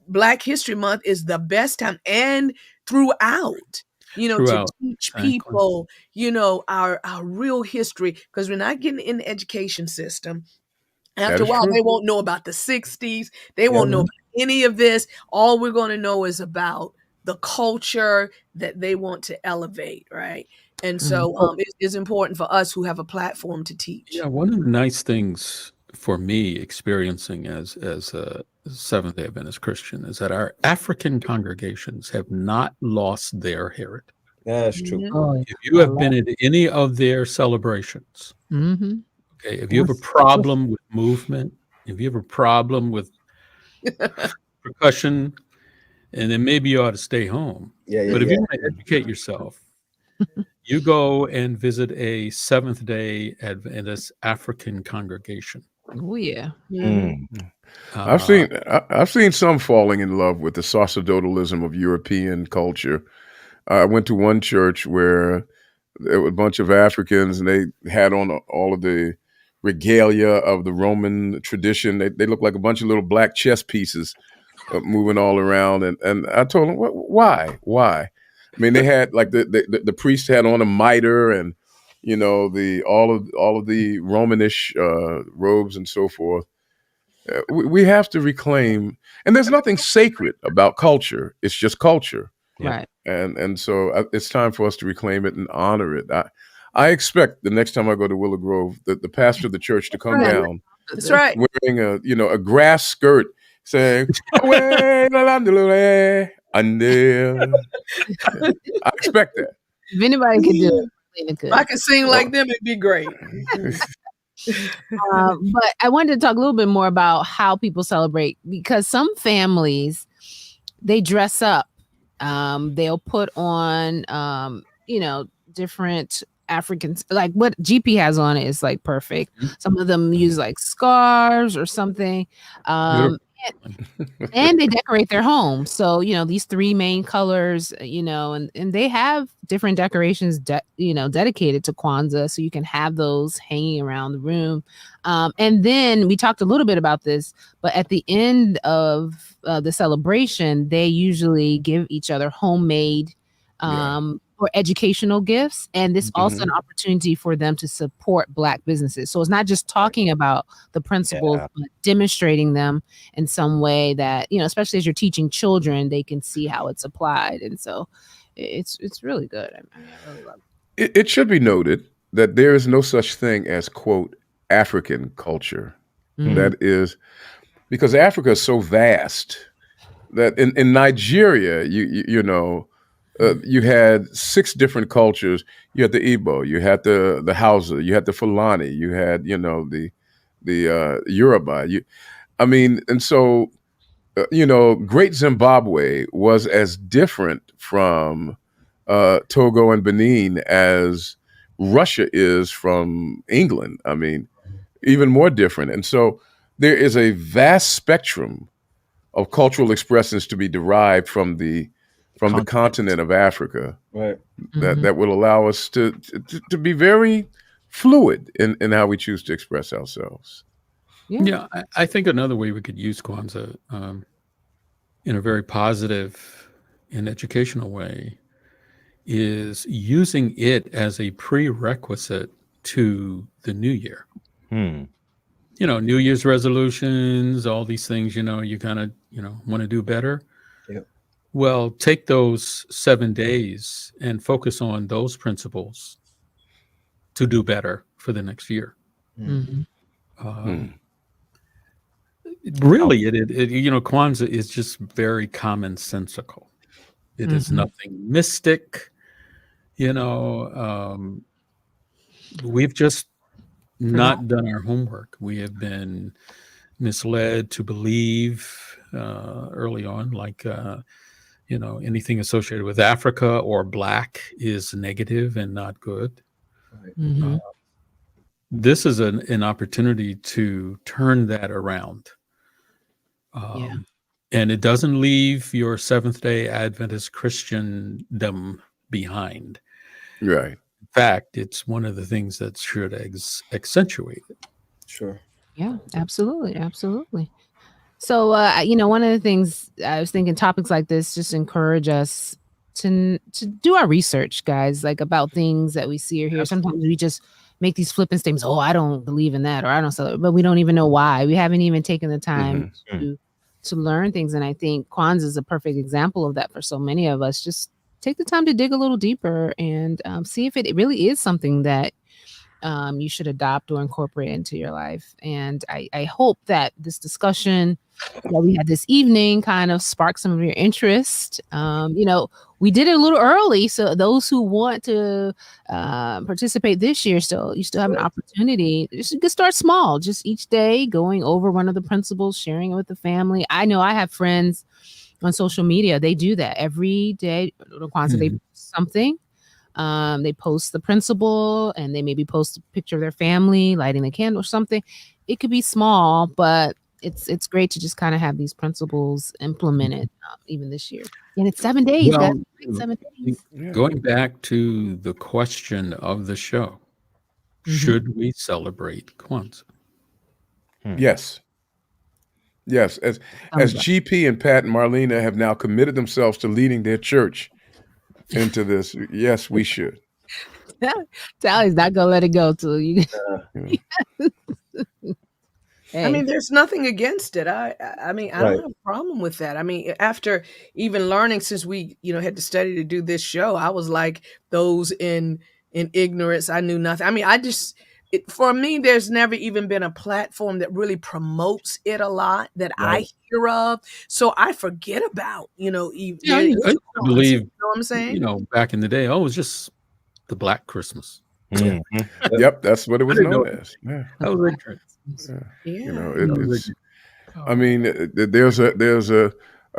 Black History Month is the best time, and throughout, you know, to teach people, you know, our real history, because we're not getting in the education system. After a while, they won't know about the 60s. They won't know about any of this. All we're going to know is about the culture that they want to elevate, right? And so it's important for us who have a platform to teach.
Yeah, one of the nice things for me experiencing as a Seventh-day Adventist Christian is that our African congregations have not lost their heritage.
That's true.
If you have been at any of their celebrations, okay, if you have a problem with movement, if you have a problem with percussion, and then maybe you ought to stay home. But if you want to educate yourself, you go and visit a Seventh-day Adventist African congregation.
Oh yeah.
I've seen some falling in love with the sacerdotalism of European culture. I went to one church where there were a bunch of Africans, and they had on all of the regalia of the Roman tradition. They looked like a bunch of little black chess pieces moving all around. And I told them, why? I mean, they had like the priest had on a mitre, and you know all of the Romanish robes and so forth. We have to reclaim, and there's nothing sacred about culture. It's just culture,
right?
And so it's time for us to reclaim it and honor it. I expect the next time I go to Willow Grove, the pastor of the church to come down.
That's right.
Wearing a grass skirt, saying I expect that.
If anybody could do it, Marlena
If I
could.
could sing like them, it'd be great.
But I wanted to talk a little bit more about how people celebrate, because some families, they dress up. They'll put on, different Africans, like what GP has on is like perfect. Some of them use like scarves or something. Um, and they decorate their home. So, these three main colors, and they have different decorations, dedicated to Kwanzaa. So you can have those hanging around the room. And then we talked a little bit about this, but at the end of the celebration, they usually give each other homemade or educational gifts. And this also an opportunity for them to support Black businesses. So it's not just talking about the principles, but demonstrating them in some way that, especially as you're teaching children, they can see how it's applied. And so it's really good. I really love
it. It should be noted that there is no such thing as, quote, African culture. That is because Africa is so vast that in Nigeria, you had 6 different cultures. You had the Igbo, you had the Hausa, you had the Fulani, you had the Yoruba. And so Great Zimbabwe was as different from Togo and Benin as Russia is from England. Even more different. And so there is a vast spectrum of cultural expressions to be derived from the continent of Africa,
right?
That will allow us to be very fluid in how we choose to express ourselves.
Yeah, I think another way we could use Kwanzaa in a very positive and educational way is using it as a prerequisite to the new year. New Year's resolutions, all these things, you kind of, want to do better.
Yep.
Well, take those 7 days and focus on those principles to do better for the next year. Really, Kwanzaa is just very commonsensical. It is nothing mystic. We've just not done our homework. We have been misled to believe early on, like, anything associated with Africa or Black is negative and not good. This is an opportunity to turn that around. And it doesn't leave your Seventh-day Adventist Christendom behind.
Right.
In fact, it's one of the things that should accentuate it.
Sure.
Yeah, absolutely. Absolutely. So, one of the things I was thinking, topics like this just encourage us to do our research, guys, like about things that we see or hear. Sometimes we just make these flippant statements. Oh, I don't believe in that, or I don't sell it, but we don't even know why. We haven't even taken the time to learn things. And I think Kwanzaa is a perfect example of that for so many of us. Just take the time to dig a little deeper and see if it really is something that you should adopt or incorporate into your life. And I hope that this discussion that we had this evening kind of sparked some of your interest. We did it a little early, so those who want to participate this year, you still have an opportunity. You can start small, just each day going over one of the principles, sharing it with the family. I know I have friends on social media. They do that every day. They post something. They post the principle, and they maybe post a picture of their family lighting the candle or something. It could be small, but it's great to just kind of have these principles implemented even this year. And it's 7 days.
Well,
7 days.
Going back to the question of the show, should we celebrate Kwanzaa?
Yes. Yes. As GP and Pat and Marlena have now committed themselves to leading their church into this, yes, we should.
Tally's not gonna let it go till you.
Hey. There's nothing against it. I don't have a problem with that. After even learning, since we, had to study to do this show, I was like those in ignorance. I knew nothing. for me, there's never even been a platform that really promotes it a lot that I hear of. So I forget about,
Yeah, I believe,
you know what I'm saying?
Back in the day, it was just the Black Christmas.
Yeah. Yep, that's what it was known as. Yeah.
That was ignorant.
It's. I mean, there's a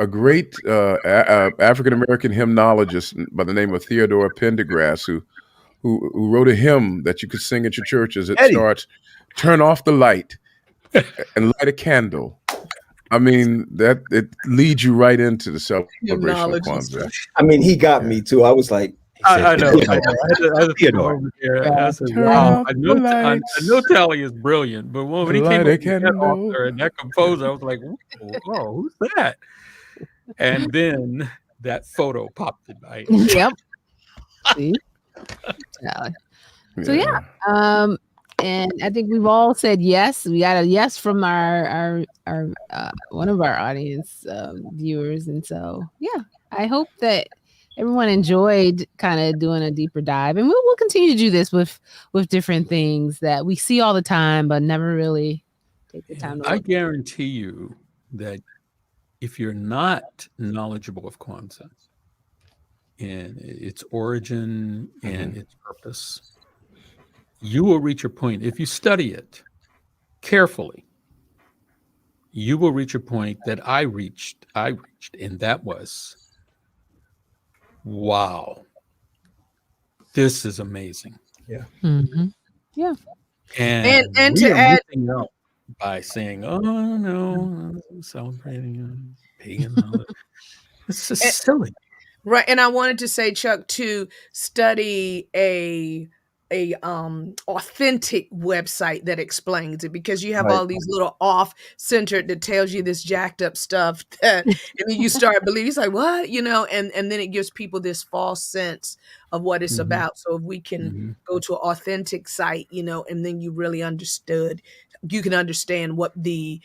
great African American hymnologist by the name of Theodore Pendergrass who wrote a hymn that you could sing at your churches. It starts, "Turn off the light and light a candle." I mean, that it leads you right into the celebration of Kwanzaa.
I mean, he got me too. I was like,
I know. I had to over there. I said, wow, I know Tally is brilliant, but when he came up with that author and that composer, I was like, whoa, who's that? And then that photo popped in my head.
Yep. See? So and I think we've all said yes. We got a yes from our one of our audience viewers, and so I hope that everyone enjoyed kind of doing a deeper dive, and we'll continue to do this with different things that we see all the time, but never really take the time.
I guarantee you that if you're not knowledgeable of Kwanzaa and its origin and its purpose, you will reach a point, if you study it carefully, you will reach a point that I reached, and that was, wow, this is amazing.
Yeah.
Yeah.
And
to add
by saying, oh no, I'm celebrating pagan holiday. It's just silly.
Right. And I wanted to say, Chuck, to study a authentic website that explains it, because you have all these little off-centered that tells you this jacked up stuff that, and then you start believing, it's like, what, and then it gives people this false sense of what it's about. So if we can go to an authentic site, and then you really you can understand what the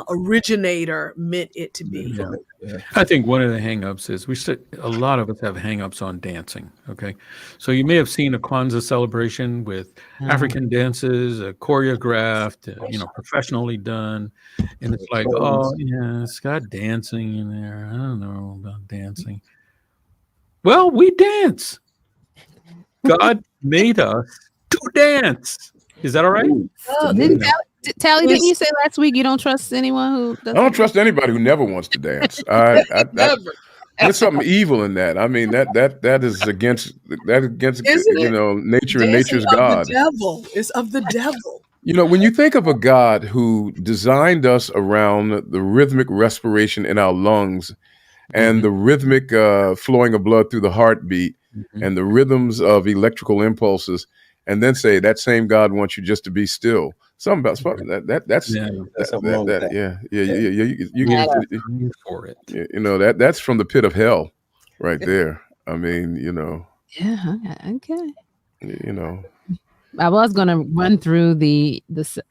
originator meant it to be.
Yeah. I think one of the hangups is a lot of us have hangups on dancing. Okay. So you may have seen a Kwanzaa celebration with African dances, choreographed, professionally done. And it's like, oh yeah, it's got dancing in there. I don't know about dancing. Well, we dance. God made us to dance. Is that all right?
Tally, didn't you say last week you don't trust anyone who doesn't?
I don't trust anybody who never wants to dance. There's something evil in that. I mean, that is against nature and nature's God.
The devil. It's of the devil.
When you think of a God who designed us around the rhythmic respiration in our lungs and the rhythmic flowing of blood through the heartbeat and the rhythms of electrical impulses, and then say that same God wants you just to be still. Something about that's you get
for it.
That's from the pit of hell, right there. I mean,
Yeah. Okay. I was going to run through the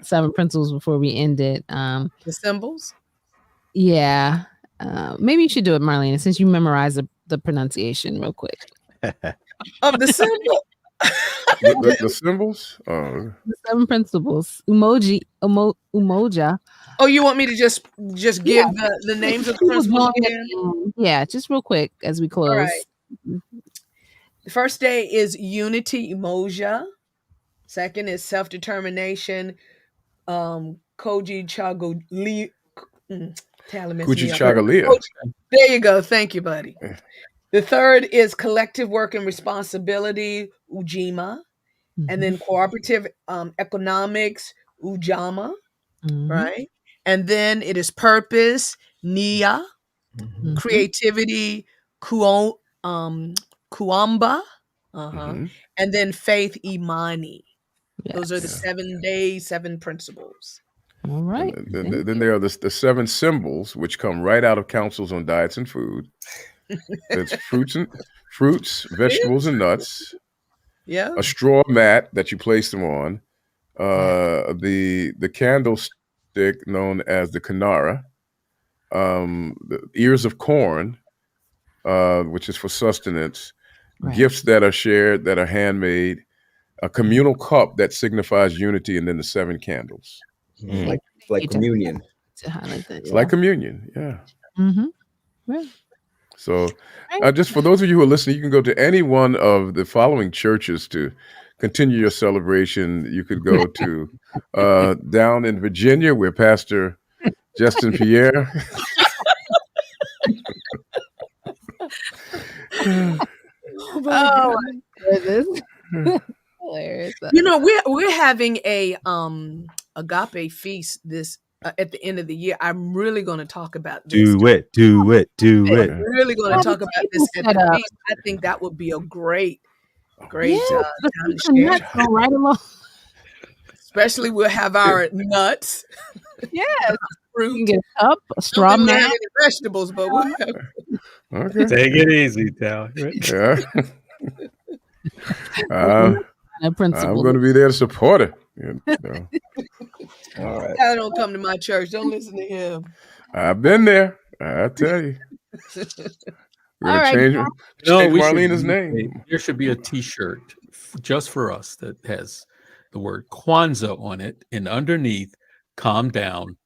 7 principles before we end it.
The symbols.
Yeah. Maybe you should do it, Marlena, since you memorized the pronunciation real quick.
Of the symbol.
the symbols?
The 7 principles. Umoja.
Oh, you want me to just give the names of the principles again?
Yeah, just real quick as we close.
All right. The first day is unity, umoja. Second is self-determination, koji chagalia. There you go. Thank you, buddy. The third is collective work and responsibility, ujima. And then cooperative economics, ujama, right? And then it is purpose, nia, creativity, kuamba, and then faith, imani. Yes. Those are the 7 days, 7 principles.
All right.
Then there are the 7 symbols, which come right out of councils on diets and food. It's fruits, vegetables, and nuts.
Yeah.
A straw mat that you place them on. The candlestick known as the kanara. The ears of corn, which is for sustenance. Right. Gifts that are shared, that are handmade. a communal cup that signifies unity, and then the 7 candles.
Like communion.
To highlight that,
It's like communion. Yeah.
Mm-hmm. Right.
So just for those of you who are listening, you can go to any one of the following churches to continue your celebration. You could go to down in Virginia, where Pastor Justin Pierre.
Oh my goodness. Hilarious.
You know, we're having a agape feast this at the end of the year. I'm really going to talk about this.
Do it.
I'm really going to talk about this at the feast. I think that would be a great time to share.
Go right along.
Especially we'll have our nuts.
Yes.
Fruit.
You can get a cup, a straw
Don't
mat.
have any vegetables, but we'll have.
Okay.
Take it easy, Tal.
Yeah. I'm going to be there to support her.
All right.
Tal don't come to my church. Don't listen to him.
I've been there. I tell you. We're going to change Marlena's name.
There should be a T-shirt just for us that has the word Kwanzaa on it, and underneath, calm down,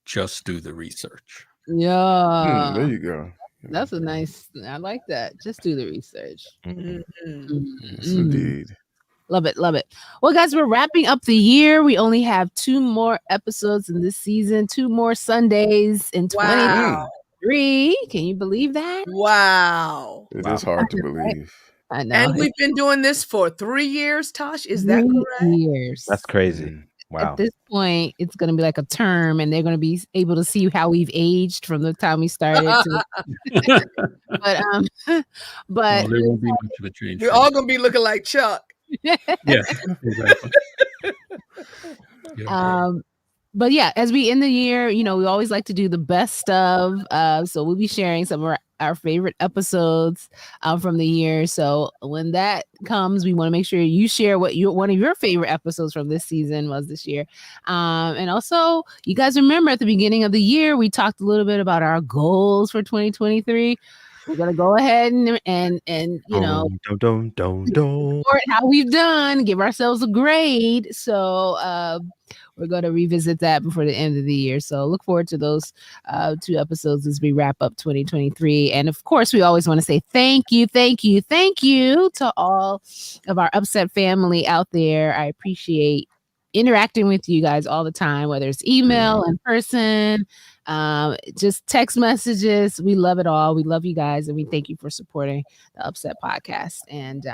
just do the research.
Yeah.
There you go.
That's a nice, I like that. Just do the research.
Yes, indeed.
Love it. Love it. Well, guys, we're wrapping up the year. We only have 2 more episodes in this season, 2 more Sundays in 2023. Can you believe that?
Wow.
It is hard to believe.
I know.
And we've been doing this for 3 years, Tosh. Is that correct?
3 years.
That's crazy. Wow.
At this point, it's going to be like a term, and they're going to be able to see how we've aged from the time we started. But
there won't be much of a change.
We're all going to be looking like Chuck.
Yeah, exactly.
But yeah, as we end the year, we always like to do the best of. So we'll be sharing some of our favorite episodes from the year. So when that comes, we want to make sure you share what one of your favorite episodes from this season was this year. And also, you guys remember at the beginning of the year, we talked a little bit about our goals for 2023. We're gonna go ahead and report how we've done, give ourselves a grade. So we're gonna revisit that before the end of the year. So look forward to those 2 episodes as we wrap up 2023. And of course, we always want to say thank you to all of our Upset family out there. I appreciate interacting with you guys all the time, whether it's email, in person, just text messages. We love it all. We love you guys, and we thank you for supporting the Upset podcast. And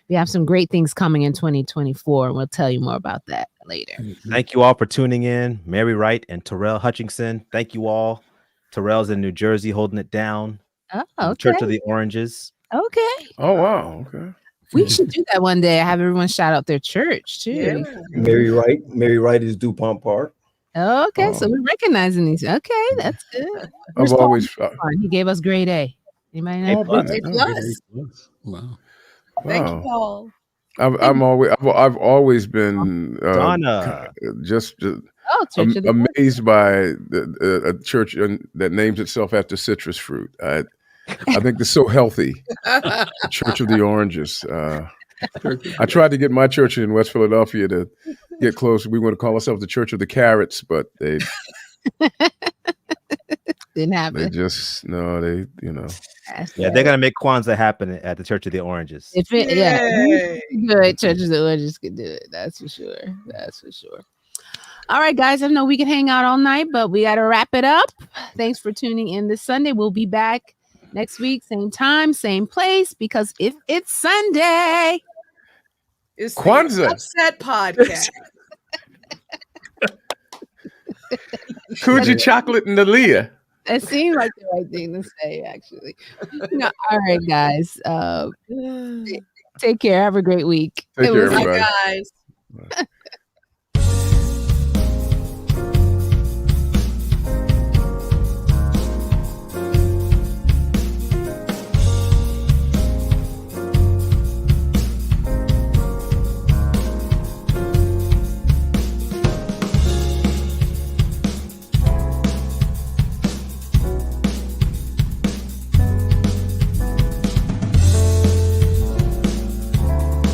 we have some great things coming in 2024, and we'll tell you more about that later.
Thank you all for tuning in. Mary Wright and Terrell Hutchinson. Thank you all. Terrell's in New Jersey holding it down.
Oh, okay.
Church of the Oranges.
Okay.
Oh, wow. Okay.
We should do that one day. Have everyone shout out their church too.
Yeah.
Mary Wright is DuPont Park.
Okay, so we're recognizing these. Okay, that's good.
I've always
He gave us grade A. Anybody know?
A+.
Wow.
Thank you, Paul.
I've always been just amazed by a church that names itself after citrus fruit. I think they're so healthy. Church of the Oranges. I tried to get my church in West Philadelphia to get close. We want to call ourselves the Church of the Carrots, but they
didn't happen.
They just
they're gonna make Kwanzaa happen at the Church of the Oranges.
Good. Church of the Oranges could do it. That's for sure. All right, guys. I know we can hang out all night, but we got to wrap it up. Thanks for tuning in this Sunday. We'll be back next week, same time, same place, because if it's Sunday,
it's
Kwanzaa.
the Upset podcast.
Coogee chocolate and Aaliyah.
It seemed like the right thing to say, actually. All right, guys. Take care. Have a great week.
Take care, everybody.
Bye, guys.